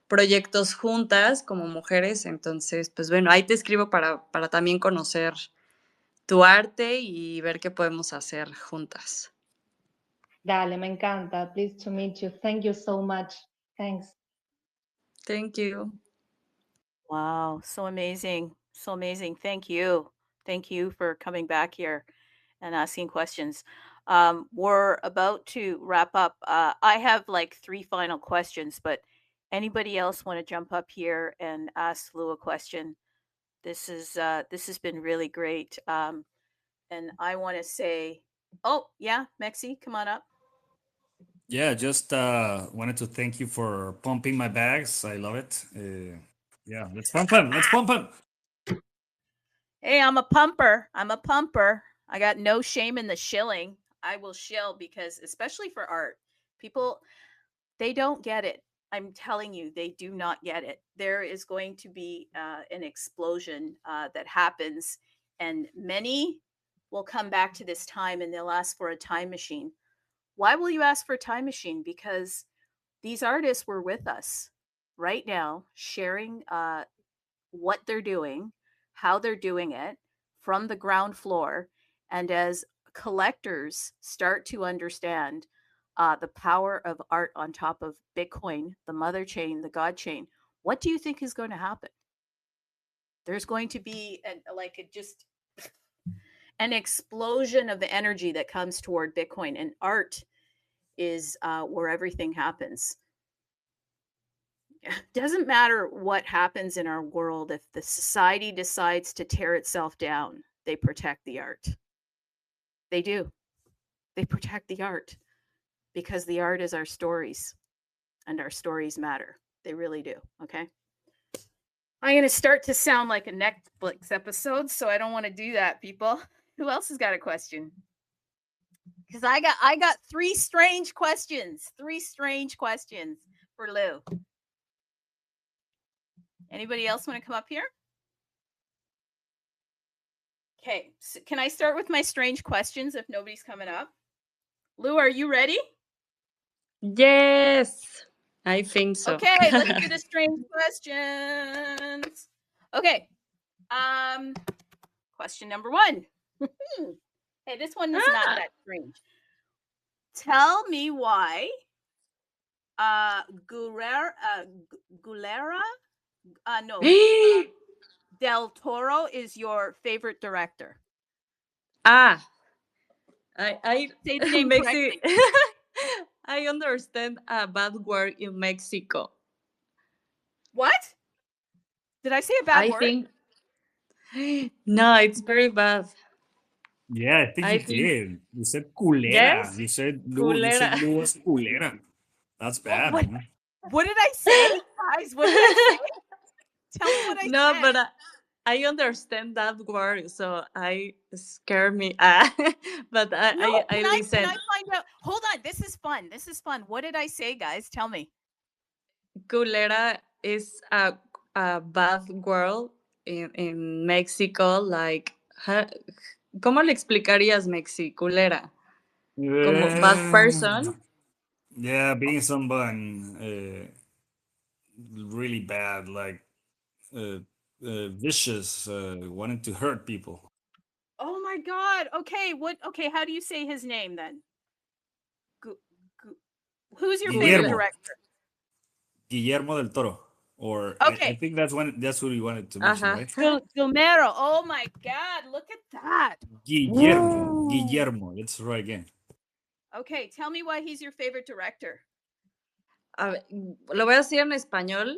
proyectos juntas como mujeres, entonces pues bueno, ahí te escribo para también conocer tu arte y ver qué podemos hacer juntas. Dale, me encanta. Pleased to meet you. Thank you so much. Thanks. Thank you. Wow, so amazing. So amazing. Thank you. Thank you for coming back here and asking questions. We're about to wrap up. I have like 3 final questions, but anybody else want to jump up here and ask Lou a question? This has been really great. And I want to say, oh yeah, Mexi, come on up. Yeah, just wanted to thank you for pumping my bags. I love it. Yeah, let's pump them. Let's pump them. Hey, I'm a pumper. I'm a pumper. I got no shame in the shilling. I will shill because, especially for art, people, they don't get it. I'm telling you, they do not get it. There is going to be an explosion that happens, and many will come back to this time and they'll ask for a time machine. Why will you ask for a time machine? Because these artists were with us right now, sharing what they're doing, how they're doing it from the ground floor. And as collectors start to understand the power of art on top of Bitcoin, the mother chain, the God chain, what do you think is going to happen? There's going to be just an explosion of the energy that comes toward Bitcoin, and art is where everything happens. Doesn't matter what happens in our world. If the society decides to tear itself down, they protect the art. They do. They protect the art because the art is our stories, and our stories matter. They really do. Okay. I'm going to start to sound like a Netflix episode, so I don't want to do that, people. Who else has got a question? Because I got 3 strange questions. 3 strange questions for Lou. Anybody else want to come up here? Okay, so can I start with my strange questions if nobody's coming up? Lou, are you ready? Yes, I think so. Okay, let's do the strange questions. Okay, question number 1. Hey, this one is not that strange. Tell me why Gulera Del Toro is your favorite director. I Say the name Mexi, correctly. I understand a bad word in Mexico. What? Did I say a bad word? Think no, it's very bad. Yeah, I think you did. You said culera. Yes? You said Lou. You said Lou was culera. That's bad. What did I say, guys? What did I say? Tell me what I said. No, but I understand that word, so I scare me. But I listen. Can I find out? Hold on. This is fun. This is fun. What did I say, guys? Tell me. Culera is a bad word in Mexico. Like, ¿cómo le explicarías, Mexi? Culera. Como bad person. Yeah, being someone really bad, like vicious, wanting to hurt people. Oh my God. Okay. Okay. How do you say his name then? Who's your favorite director? Guillermo del Toro. Or okay. I think that's who you wanted to mention, right? Guillermo. Oh my God. Look at that. Guillermo. Guillermo. Let's try again. Okay. Tell me why he's your favorite director. Lo voy a decir en español.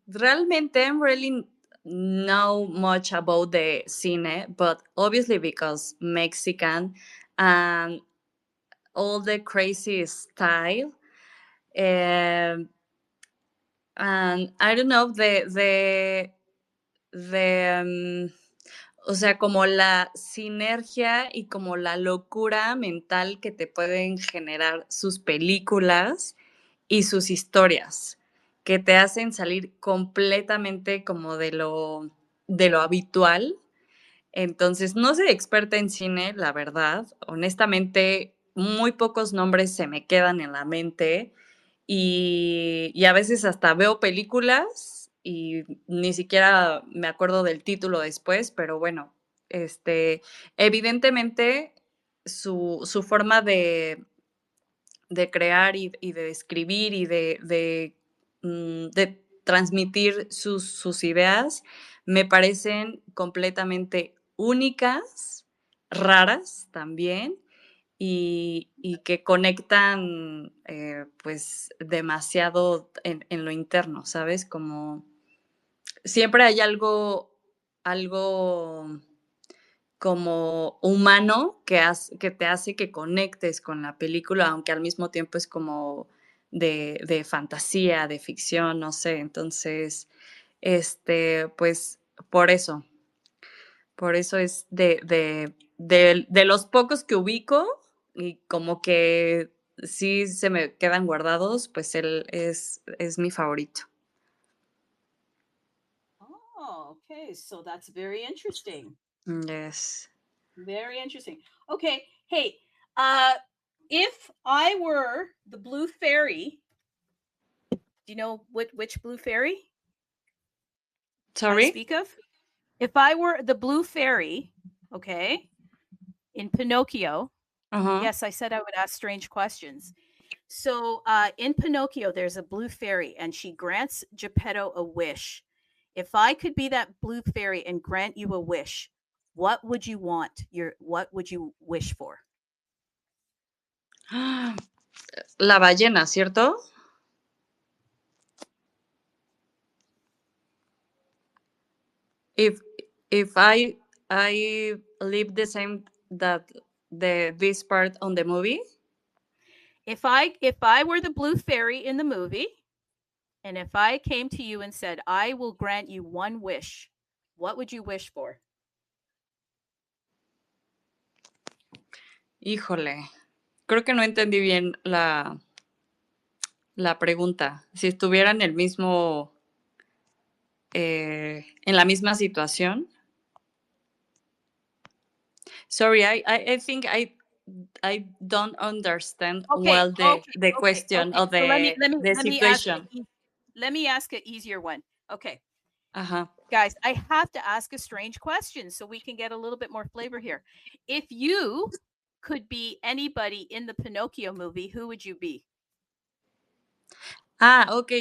Realmente, I'm really know much about the cine, but obviously because Mexican and all the crazy style, and I don't know o sea, como la sinergia y como la locura mental que te pueden generar sus películas y sus historias, que te hacen salir completamente como de lo habitual. Entonces, no soy experta en cine, la verdad. Honestamente, muy pocos nombres se me quedan en la mente y a veces hasta veo películas y ni siquiera me acuerdo del título después, pero bueno, evidentemente su forma de crear y de escribir y de transmitir sus ideas me parecen completamente únicas, raras también, y que conectan pues demasiado en lo interno, ¿sabes? Como siempre hay algo como humano que te hace que conectes con la película, aunque al mismo tiempo es como de fantasía, de ficción, no sé. Entonces, pues por eso es de los pocos que ubico y como que sí se me quedan guardados, pues él es mi favorito. Oh, okay. So that's very interesting. Yes. Very interesting. Okay. Hey, if I were the blue fairy, do you know which blue fairy I Sorry? speak of? If I were the blue fairy, okay, in Pinocchio, Uh-huh. yes, I said I would ask strange questions. So in Pinocchio, there's a blue fairy, and she grants Geppetto a wish. If I could be that blue fairy and grant you a wish, what would you want? What would you wish for? La ballena, ¿cierto? If I live the same that this part on the movie, If I were the blue fairy in the movie, and if I came to you and said, I will grant you one wish, what would you wish for? híjole, creo que no entendí bien la pregunta. Si estuviera en el mismo, en la misma situación. Sorry, I think I don't understand well the question or So let me the situation. let me ask an easier one. Okay, Uh-huh. guys, I have to ask a strange question so we can get a little bit more flavor here. If you could be anybody in the Pinocchio movie, who would you be? Ah, ok.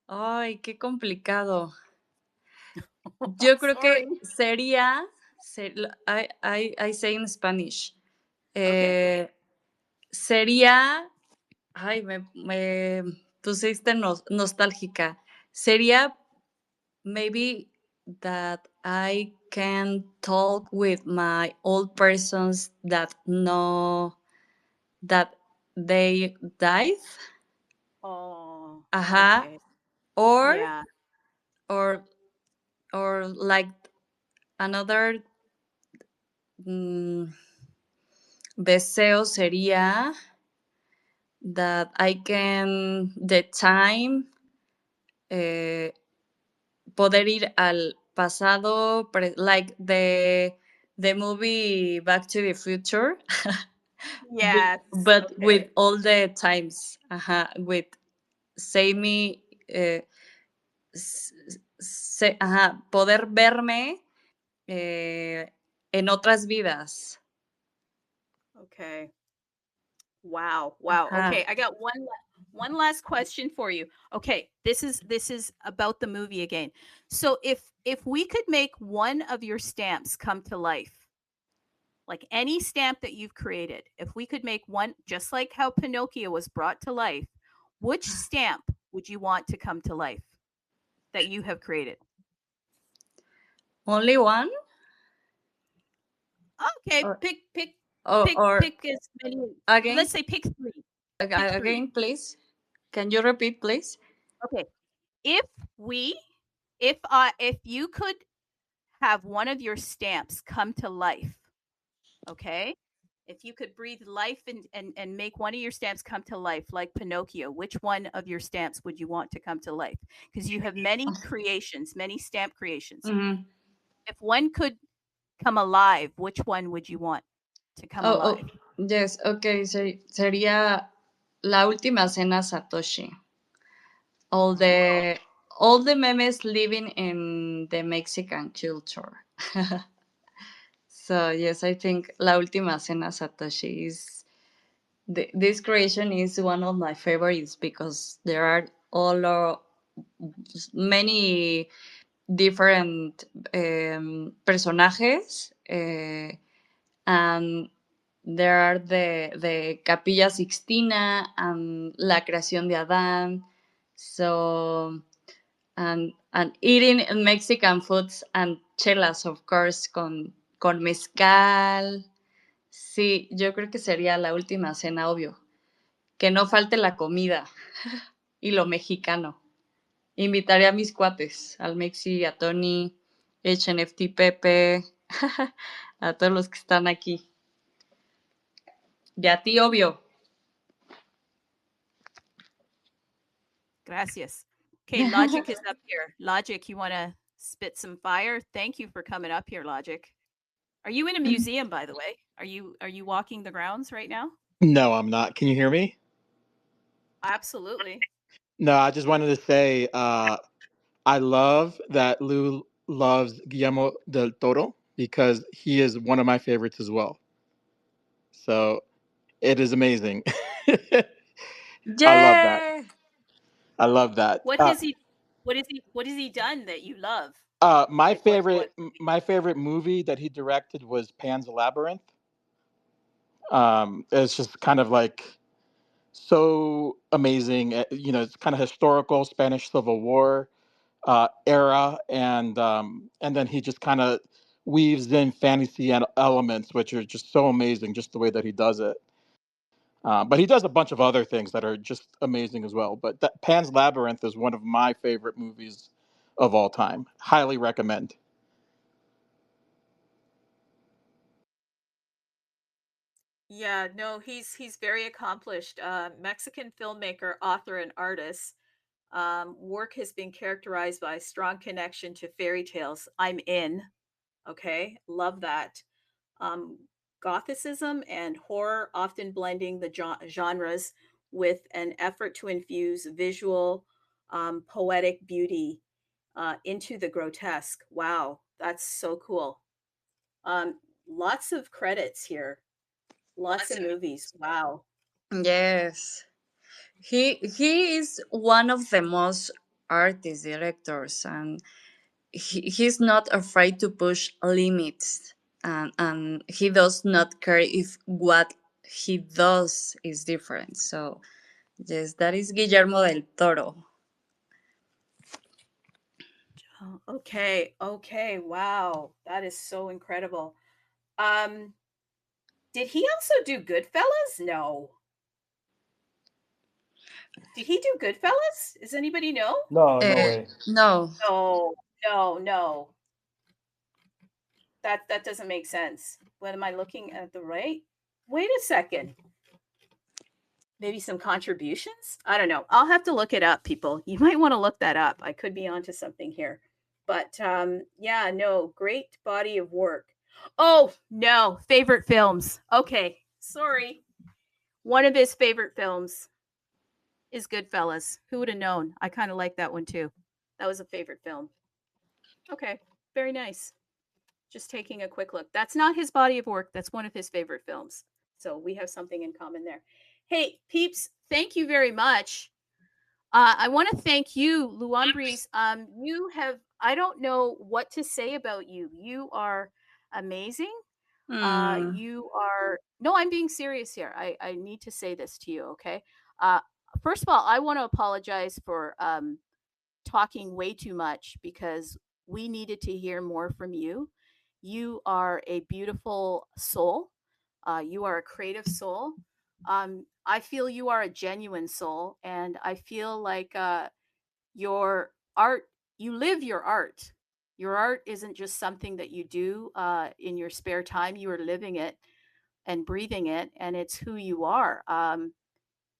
Ay, qué complicado. Yo creo Sorry. que sería, I say in Spanish, Okay. sería, ay, me pusiste nostálgica. Sería maybe that I can talk with my old persons that know that they died. Oh, Ajá. okay. Or Yeah. or like another deseo sería that I can the time poder ir al pasado, like the movie Back to the Future, Yes. but Okay. with all the times, with samey, poder verme en otras vidas. Okay. Wow. Wow. Ajá. Okay, I got one last question for you. Okay, this is about the movie again. So if we could make one of your stamps come to life, like any stamp that you've created, if we could make one just like how Pinocchio was brought to life, which stamp would you want to come to life that you have created? Only one? Okay, Or, pick or as many. again? Let's say pick 3. Pick 3. Again, please. Can you repeat, please? Okay. If you could have one of your stamps come to life, okay? If you could breathe life and make one of your stamps come to life like Pinocchio, which one of your stamps would you want to come to life? Because you have many creations, many stamp creations. Mm-hmm. If one could come alive, which one would you want to come alive? Yes, okay. Sería La Última Cena Satoshi. All the memes living in the Mexican culture. So yes, I think La Última Cena Satoshi is this creation is one of my favorites because there are many different personajes, and there are the Capilla Sixtina and La Creación de Adán. So, and eating Mexican foods and chelas, of course, con mezcal. Sí, yo creo que sería la última cena, obvio. Que no falte la comida y lo mexicano. Invitaré a mis cuates, al Mexi, a Tony, HNFT Pepe, a todos los que están aquí. Y a ti, obvio. Gracias. Okay, Logic is up here. Logic, you want to spit some fire? Thank you for coming up here, Logic. Are you in a museum, by the way? Are you walking the grounds right now? No, I'm not. Can you hear me? Absolutely. No, I just wanted to say I love that Lou loves Guillermo del Toro because he is one of my favorites as well. So it is amazing. I love that. Yeah. I love that. What has he done that you love? My Like favorite my favorite movie that he directed was Pan's Labyrinth. It's just kind of like so amazing. You know, it's kind of historical Spanish Civil War era, and then he just kind of weaves in fantasy elements, which are just so amazing, just the way that he does it. But he does a bunch of other things that are just amazing as well. But that Pan's Labyrinth is one of my favorite movies of all time. Highly recommend. Yeah, no, he's very accomplished. Mexican filmmaker, author, and artist. Work has been characterized by a strong connection to fairy tales. I'm in. Okay, love that. Um, Gothicism and horror, often blending the genres with an effort to infuse visual, poetic beauty into the grotesque. Wow, that's so cool. Lots of credits here. Lots of movies. Wow. Yes. He is one of the most artist directors, and he's not afraid to push limits, and he does not care if what he does is different. So yes, that is Guillermo del Toro. Oh, okay. Okay. Wow. That is so incredible. Um, did he also do Goodfellas? No. Did he do Goodfellas? Does anybody know? No, no way. No. No, no, no. That doesn't make sense. What am I looking at the right? Wait a second. Maybe some contributions? I don't know. I'll have to look it up, people. You might want to look that up. I could be onto something here. But yeah, no, great body of work. Oh, no, favorite films. Okay, sorry. One of his favorite films is Goodfellas. Who would have known? I kind of like that one too. That was a favorite film. Okay, very nice. Just taking a quick look. That's not his body of work. That's one of his favorite films. So we have something in common there. Hey, peeps, thank you very much. I want to thank you, Ambriz. You have, I don't know what to say about you. You are amazing. You are, no, I'm being serious here. I need to say this to you, okay? First of all, I want to apologize for talking way too much because we needed to hear more from you. You are a beautiful soul. You are a creative soul. I feel you are a genuine soul, and I feel like your art, you live your art. Your art isn't just something that you do in your spare time. You are living it and breathing it, and it's who you are.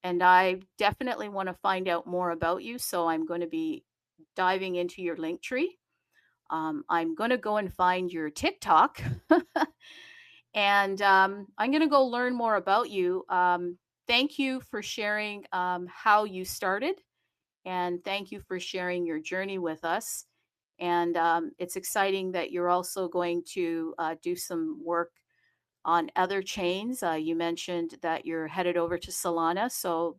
And I definitely want to find out more about you. So I'm going to be diving into your link tree. I'm going to go and find your TikTok. And I'm going to go learn more about you. Thank you for sharing how you started. And thank you for sharing your journey with us. And it's exciting that you're also going to do some work on other chains. You mentioned that you're headed over to Solana, so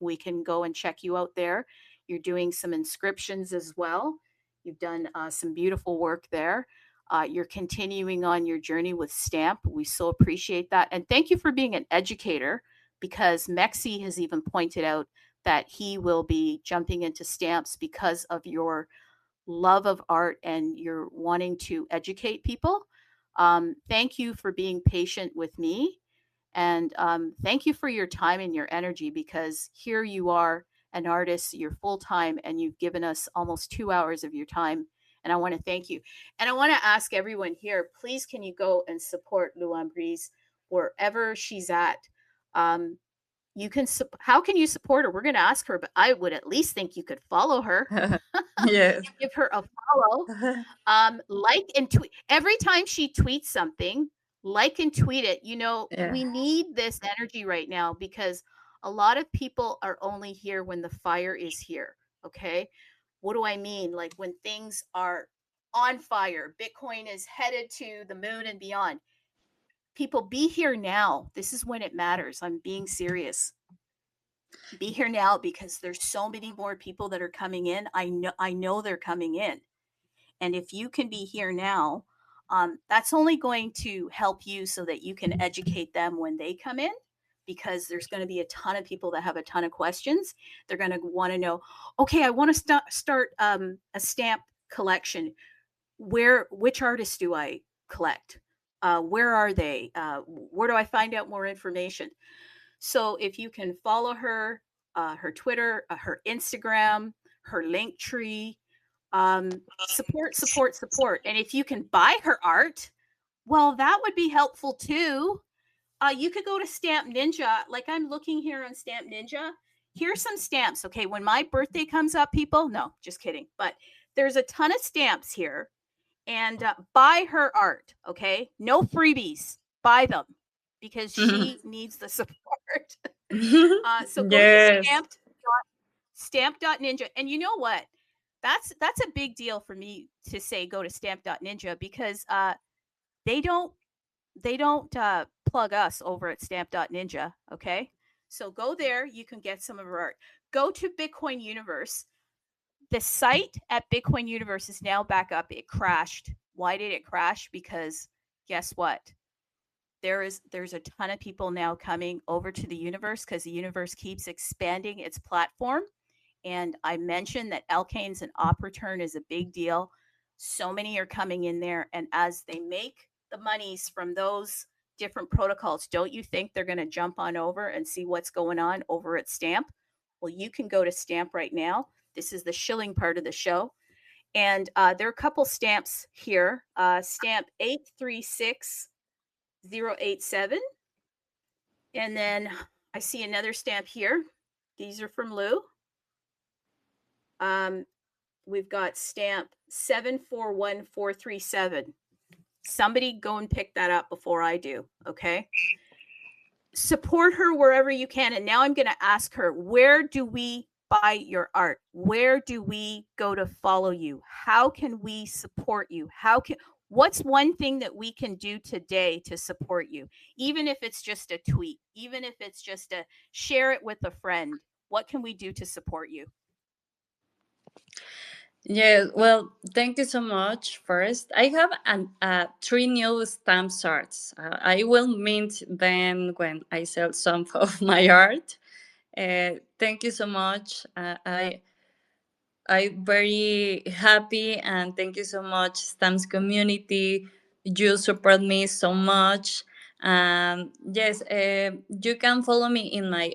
we can go and check you out there. You're doing some inscriptions as well. You've done some beautiful work there. You're continuing on your journey with Stamp. We so appreciate that. And thank you for being an educator, because Mexi has even pointed out that he will be jumping into stamps because of your love of art and you're wanting to educate people. Thank you for being patient with me. And thank you for your time and your energy, because here you are, an artist, you're full time, and you've given us almost 2 hours of your time. And I want to thank you. And I want to ask everyone here, please, can you go and support Lou Ambriz wherever she's at? You can, how can you support her? We're going to ask her, but I would at least think you could follow her. Yes. Give her a follow. Like and tweet every time she tweets something. Like and tweet it. You know, we need this energy right now, because a lot of people are only here when the fire is here. Okay, what do I mean? Like when things are on fire, Bitcoin is headed to the moon and beyond. People, be here now. This is when it matters. I'm being serious. Be here now, because there's so many more people that are coming in. I know they're coming in. And if you can be here now, that's only going to help you so that you can educate them when they come in, because there's going to be a ton of people that have a ton of questions. They're going to want to know, okay, I want to start a stamp collection. Which artists do I collect? Where are they? Where do I find out more information? So if you can follow her, her Twitter, her Instagram, her link tree, support, support, support. And if you can buy her art, well, that would be helpful too. You could go to Stamp Ninja. Like I'm looking here on Stamp Ninja. Here's some stamps. Okay, when my birthday comes up, people, no, just kidding. But there's a ton of stamps here, and buy her art. Okay, no freebies. Buy them, because she needs the support. So go to stamp.ninja. And you know what? That's a big deal for me to say go to stamp.ninja, because they don't plug us over at stamp.ninja. Okay, so go there. You can get some of our art. Go to Bitcoin Universe. The site at Bitcoin Universe is now back up. It crashed. Why did it crash? Because guess what? There's a ton of people now coming over to the universe, because the universe keeps expanding its platform. And I mentioned that Alkanes and op return is a big deal. So many are coming in there, and as they make the monies from those different protocols, don't you think they're going to jump on over and see what's going on over at Stamp? Well, you can go to Stamp right now. This is the shilling part of the show. And there are a couple stamps here. Stamp 836087. And then I see another stamp here. These are from Lou. We've got stamp 741437. Somebody go and pick that up before I do, okay? Support her wherever you can. And now I'm going to ask her, where do we buy your art? Where do we go to follow you? How can we support you? What's one thing that we can do today to support you? Even if it's just a tweet, even if it's just a share it with a friend, what can we do to support you? Yeah, well, thank you so much. First, I have three new stamp arts. I will mint them when I sell some of my art. Thank you so much. I'm very happy, and thank you so much, stamps community. You support me so much. Yes, you can follow me in my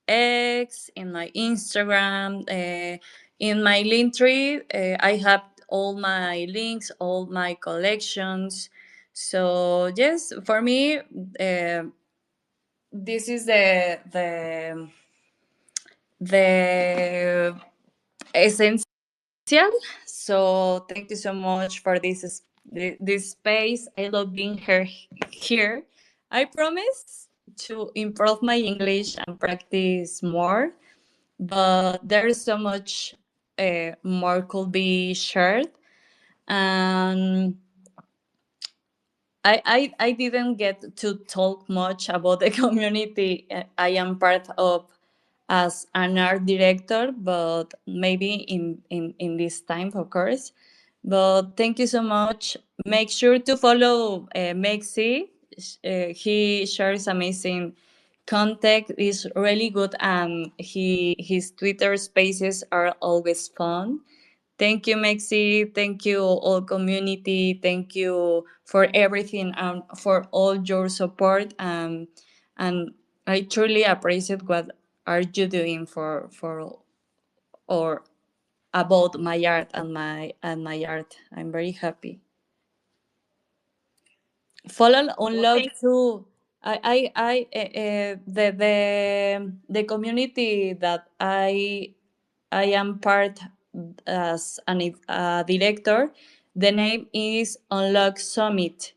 X, in my Instagram, in my link tree. I have all my links, all my collections. So yes, for me, this is the essence. So thank you so much for this space. I love being here. I promise to improve my English and practice more, but there is so much more could be shared. And I didn't get to talk much about the community I am part of as an art director, but maybe in this time, of course. But thank you so much. Make sure to follow Mexi. He shares amazing content. Is really good, and his Twitter spaces are always fun. Thank you, Mexi. Thank you, all community. Thank you for everything and for all your support. And I truly appreciate what are you doing for or about my art and my art. I'm very happy. Follow Well, unlock thank too. The community that I am part as an director. The name is Unlock Summit.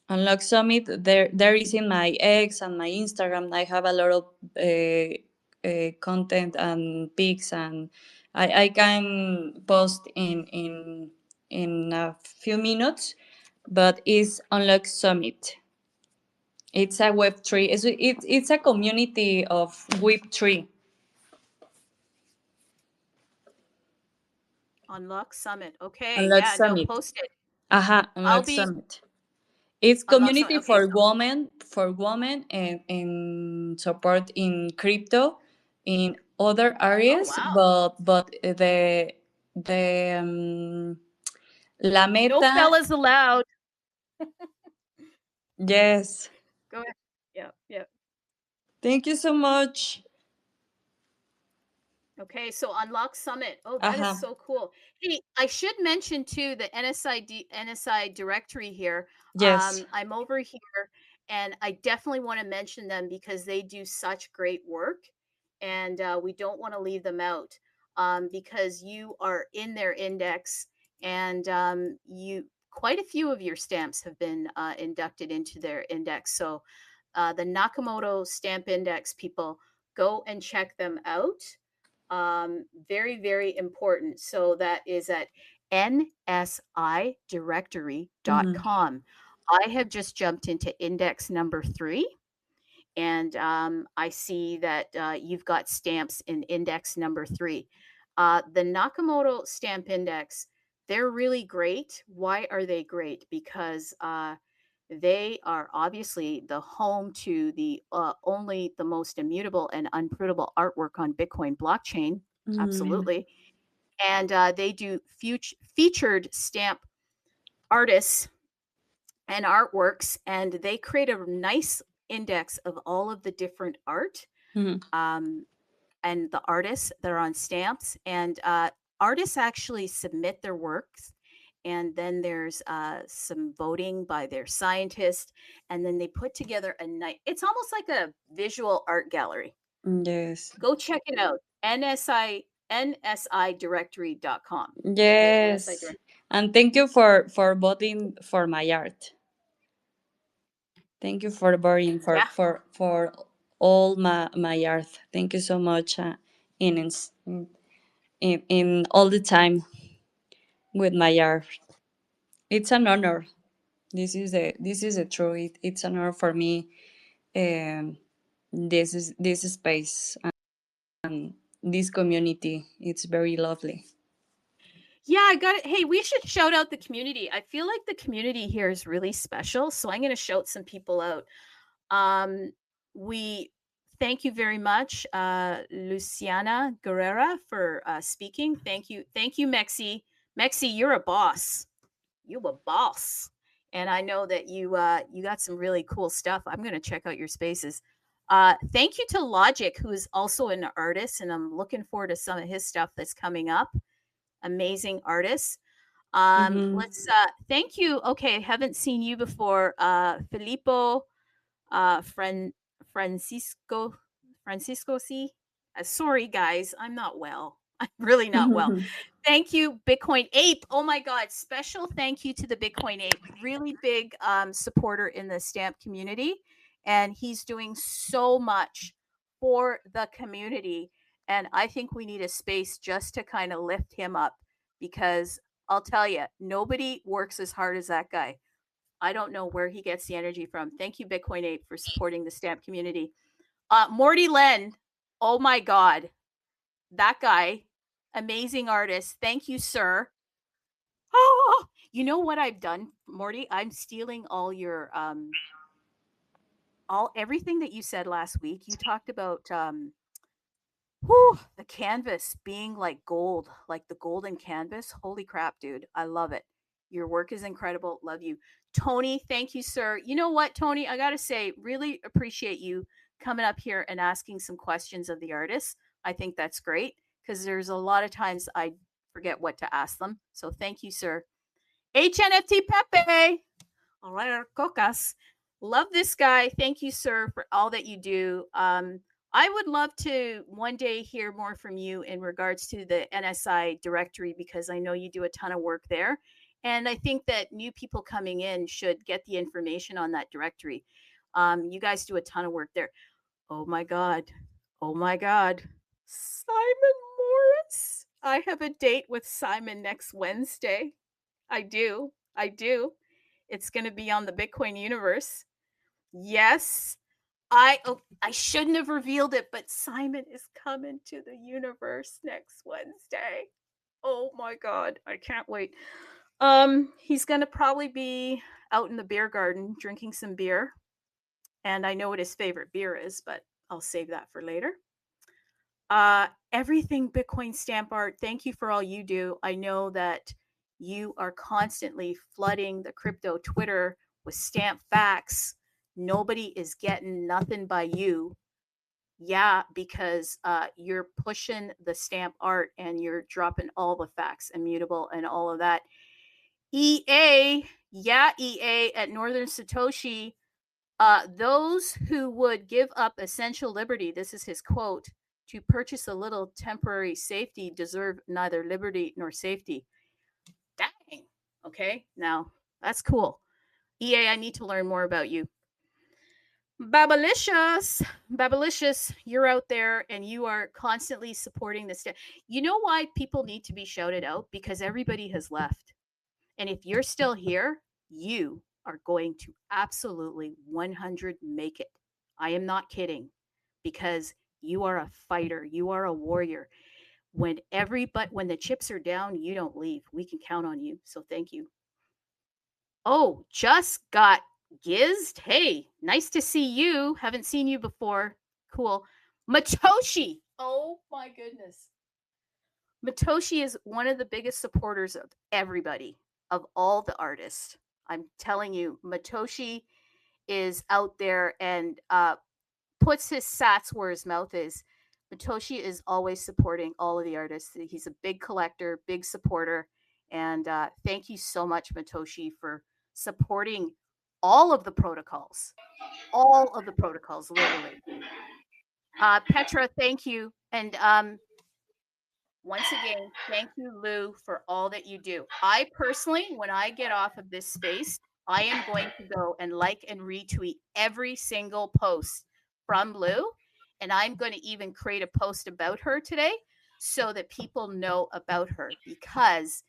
Unlock Summit. There is in my X and my Instagram. I have a lot of content and pics, and I can post in a few minutes. But it's Unlock Summit. It's a Web3. It's a community of Web3. Unlock Summit. Okay, Unlock yeah, no, Summit. post it. Aha, I'll Unlock be Summit. It's Unlock Summit. community Okay, so for women and in support in crypto, in other oh areas, wow, but the la no meta, fellas allowed. yes. Go ahead. Yeah, yeah. Thank you so much. Okay, so Unlock Summit. Oh, that is Aha, so cool. Hey, I should mention too the NSI directory here. yes. I'm over here, and I definitely want to mention them because they do such great work, and we don't want to leave them out because you are in their index, and you quite a few of your stamps have been inducted into their index. So the Nakamoto stamp index people, go and check them out. Very, very important. So that is at Mhm. nsidirectory.com. I have just jumped into index number 3, and I see that you've got stamps in index number 3. The Nakamoto stamp index, they're really great. Why are they great? Because they are obviously the home to the only the most immutable and unprintable artwork on Bitcoin blockchain. Mhm. Absolutely. And they do featured stamp artists and artworks, and they create a nice index of all of the different art Mhm. um, and the artists that are on stamps. And artists actually submit their works, and then there's some voting by their scientist, and then they put together a night. It's almost like a visual art gallery. Yes. Go check it out. nsidirectory.com. Okay, NSI Yes. directory. And thank you for voting for my art. Thank you for voting Yeah. for all my art. Thank you so much. In in all the time with my art. It's an honor. This is a true. It's an honor for me. Um, this space and this community. It's very lovely. Yeah, I got it. Hey, we should shout out the community. I feel like the community here is really special, so I'm going to shout some people out. We thank you very much, Luciana Guerrera, for speaking. Thank you, Mexi. Mexi, you're a boss. You a boss, and I know that you got some really cool stuff. I'm going to check out your spaces. Thank you to Logic, who is also an artist, and I'm looking forward to some of his stuff that's coming up. Amazing artist. Mhm. Let's thank you. Okay, haven't seen you before. Filippo, friend Francisco, Francisco C. Sorry guys, I'm not well. I'm really not well. Thank you, Bitcoin Ape. Oh my God, special thank you to the Bitcoin Ape. Really big supporter in the stamp community, and he's doing so much for the community. And I think we need a space just to kind of lift him up because I'll tell you, nobody works as hard as that guy. I don't know where he gets the energy from. Thank you, Bitcoin Ape, for supporting the stamp community. Morty Len. Oh my God. That guy. Amazing artist. Thank you, sir. Oh, you know what I've done, Morty? I'm stealing all your everything that you said last week. You talked about the canvas being like gold, like the golden canvas. Holy crap, dude. I love it. Your work is incredible. Love you. Tony, thank you, sir. You know what, Tony? I got to say, really appreciate you coming up here and asking some questions of the artists. I think that's great because there's a lot of times I forget what to ask them. So thank you, sir. HNFT Pepe. All right, Cocas. Love this guy. Thank you, sir, for all that you do. I would love to one day hear more from you in regards to the NSI directory because I know you do a ton of work there. And I think that new people coming in should get the information on that directory. You guys do a ton of work there. Oh my God. Oh my God. Simon Morris. I have a date with Simon next Wednesday. I do. It's going to be on the Bitcoin universe. Yes. I shouldn't have revealed it, but Simon is coming to the universe next Wednesday. Oh my God. I can't wait. He's going to probably be out in the beer garden drinking some beer. And I know what his favorite beer is, but I'll save that for later. Everything Bitcoin stamp art. Thank you for all you do. I know that you are constantly flooding the crypto Twitter with stamp facts. Nobody is getting nothing by you. Yeah, because you're pushing the stamp art and you're dropping all the facts, immutable and all of that. EA, yeah, EA at Northern Satoshi. Those who would give up essential liberty, this is his quote, to purchase a little temporary safety deserve neither liberty nor safety. Dang. Okay, now that's cool. EA, I need to learn more about you. Babalicious, you're out there and you are constantly supporting this. You know why people need to be shouted out? Because everybody has left. And if you're still here, you are going to absolutely 100 make it. I am not kidding because you are a fighter. You are a warrior. When the chips are down, you don't leave. We can count on you. So thank you. Oh, just got gizzed. Hey, nice to see you. Haven't seen you before. Cool. Matoshi. Oh my goodness. Matoshi is one of the biggest supporters of everybody, of all the artists. I'm telling you, Matoshi is out there and puts his sats where his mouth is. Matoshi is always supporting all of the artists. He's a big collector, big supporter. And thank you so much, Matoshi, for supporting all of the protocols. All of the protocols, literally. Petra, thank you. And once again, thank you, Lou, for all that you do. I personally, when I get off of this space, I am going to go and like and retweet every single post from Lou. And I'm going to even create a post about her today so that people know about her because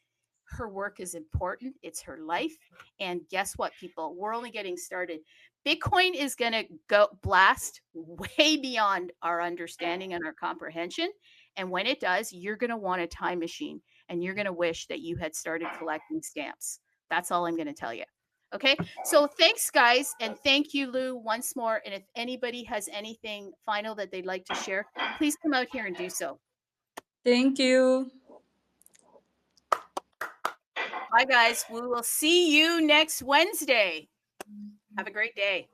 her work is important. It's her life. And guess what, people? We're only getting started. Bitcoin is going to go blast way beyond our understanding and our comprehension. And when it does, you're going to want a time machine and you're going to wish that you had started collecting stamps. That's all I'm going to tell you. Okay. So thanks, guys. And thank you, Lou, once more. And if anybody has anything final that they'd like to share, please come out here and do so. Thank you. Bye, guys. We will see you next Wednesday. Have a great day.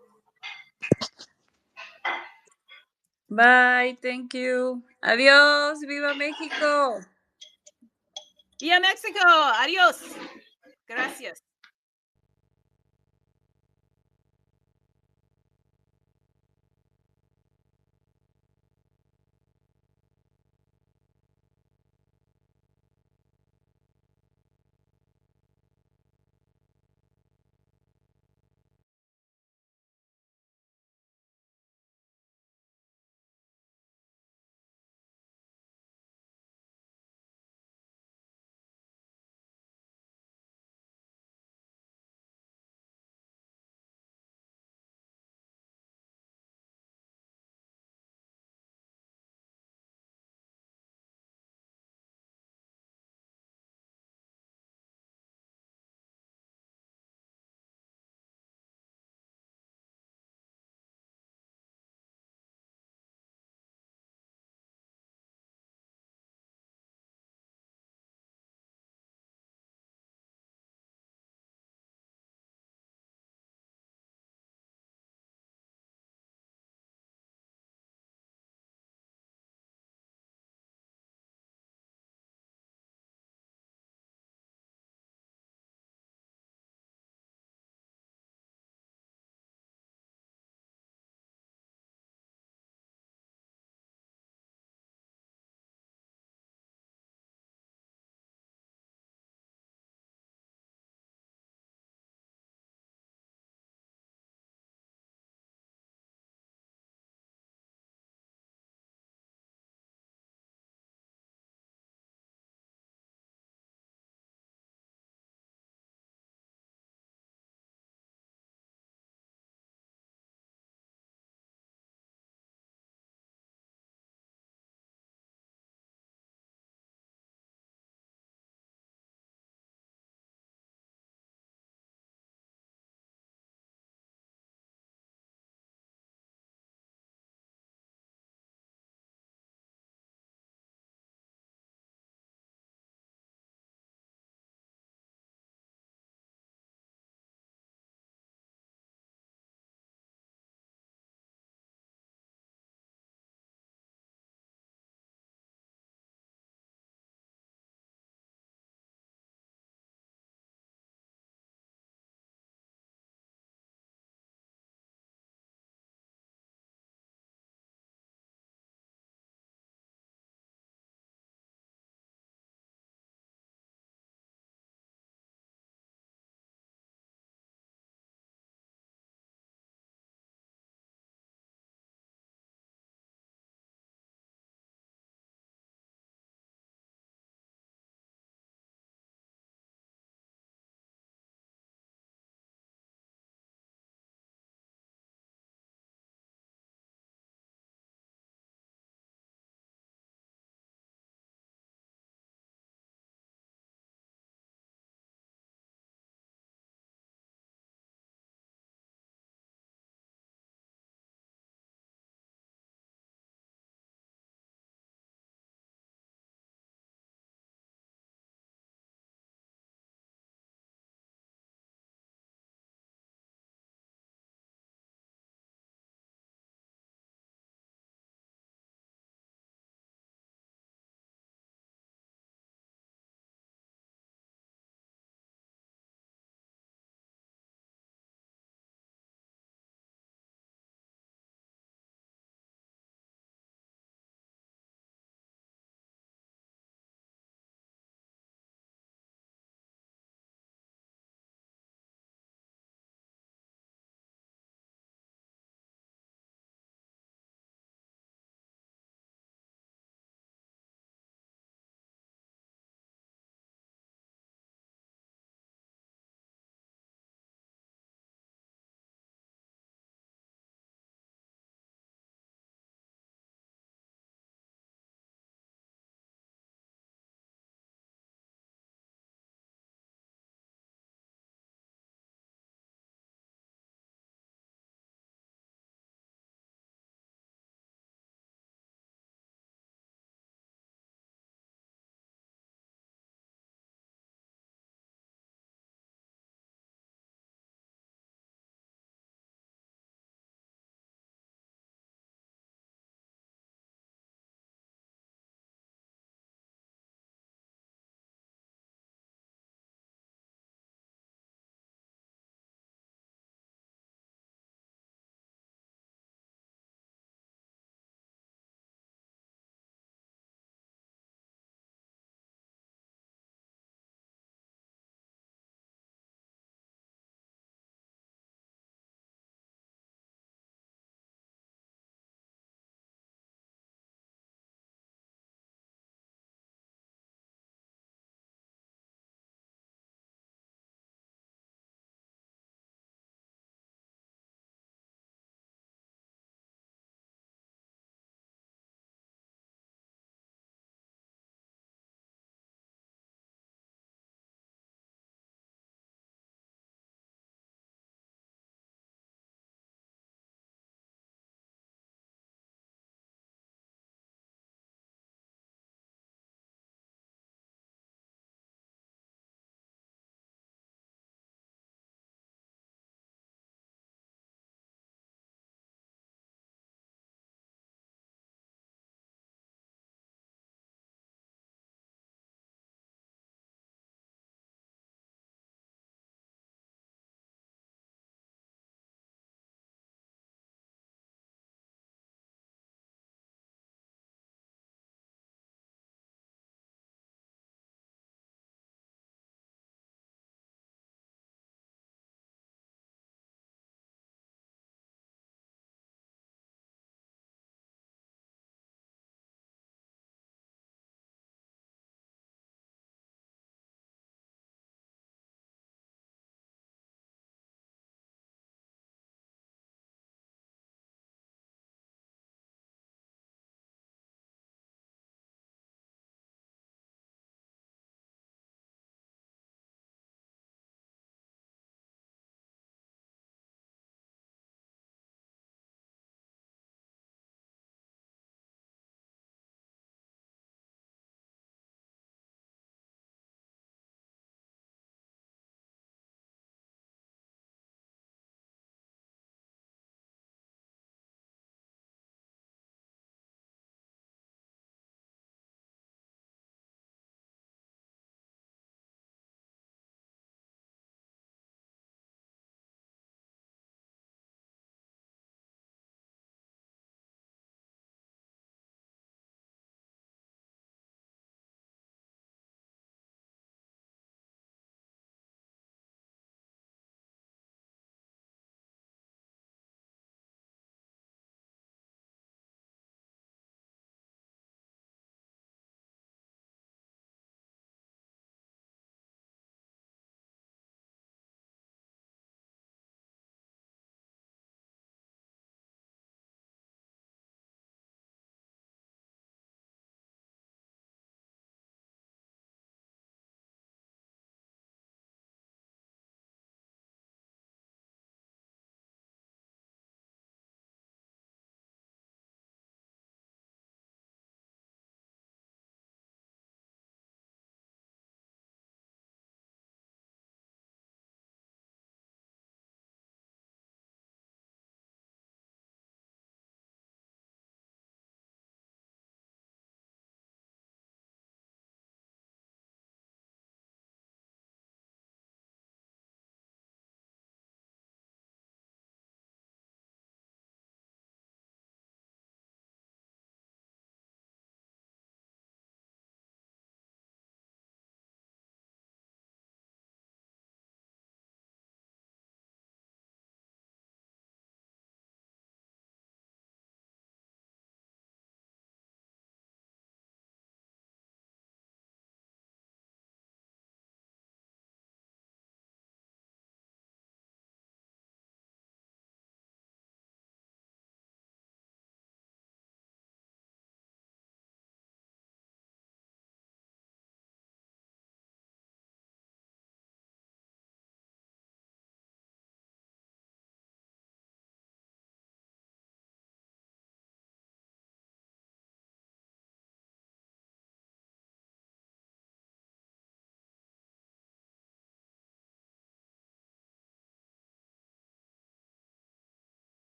Bye. Thank you. Adiós. Viva México. Viva Mexico. Adios. Gracias.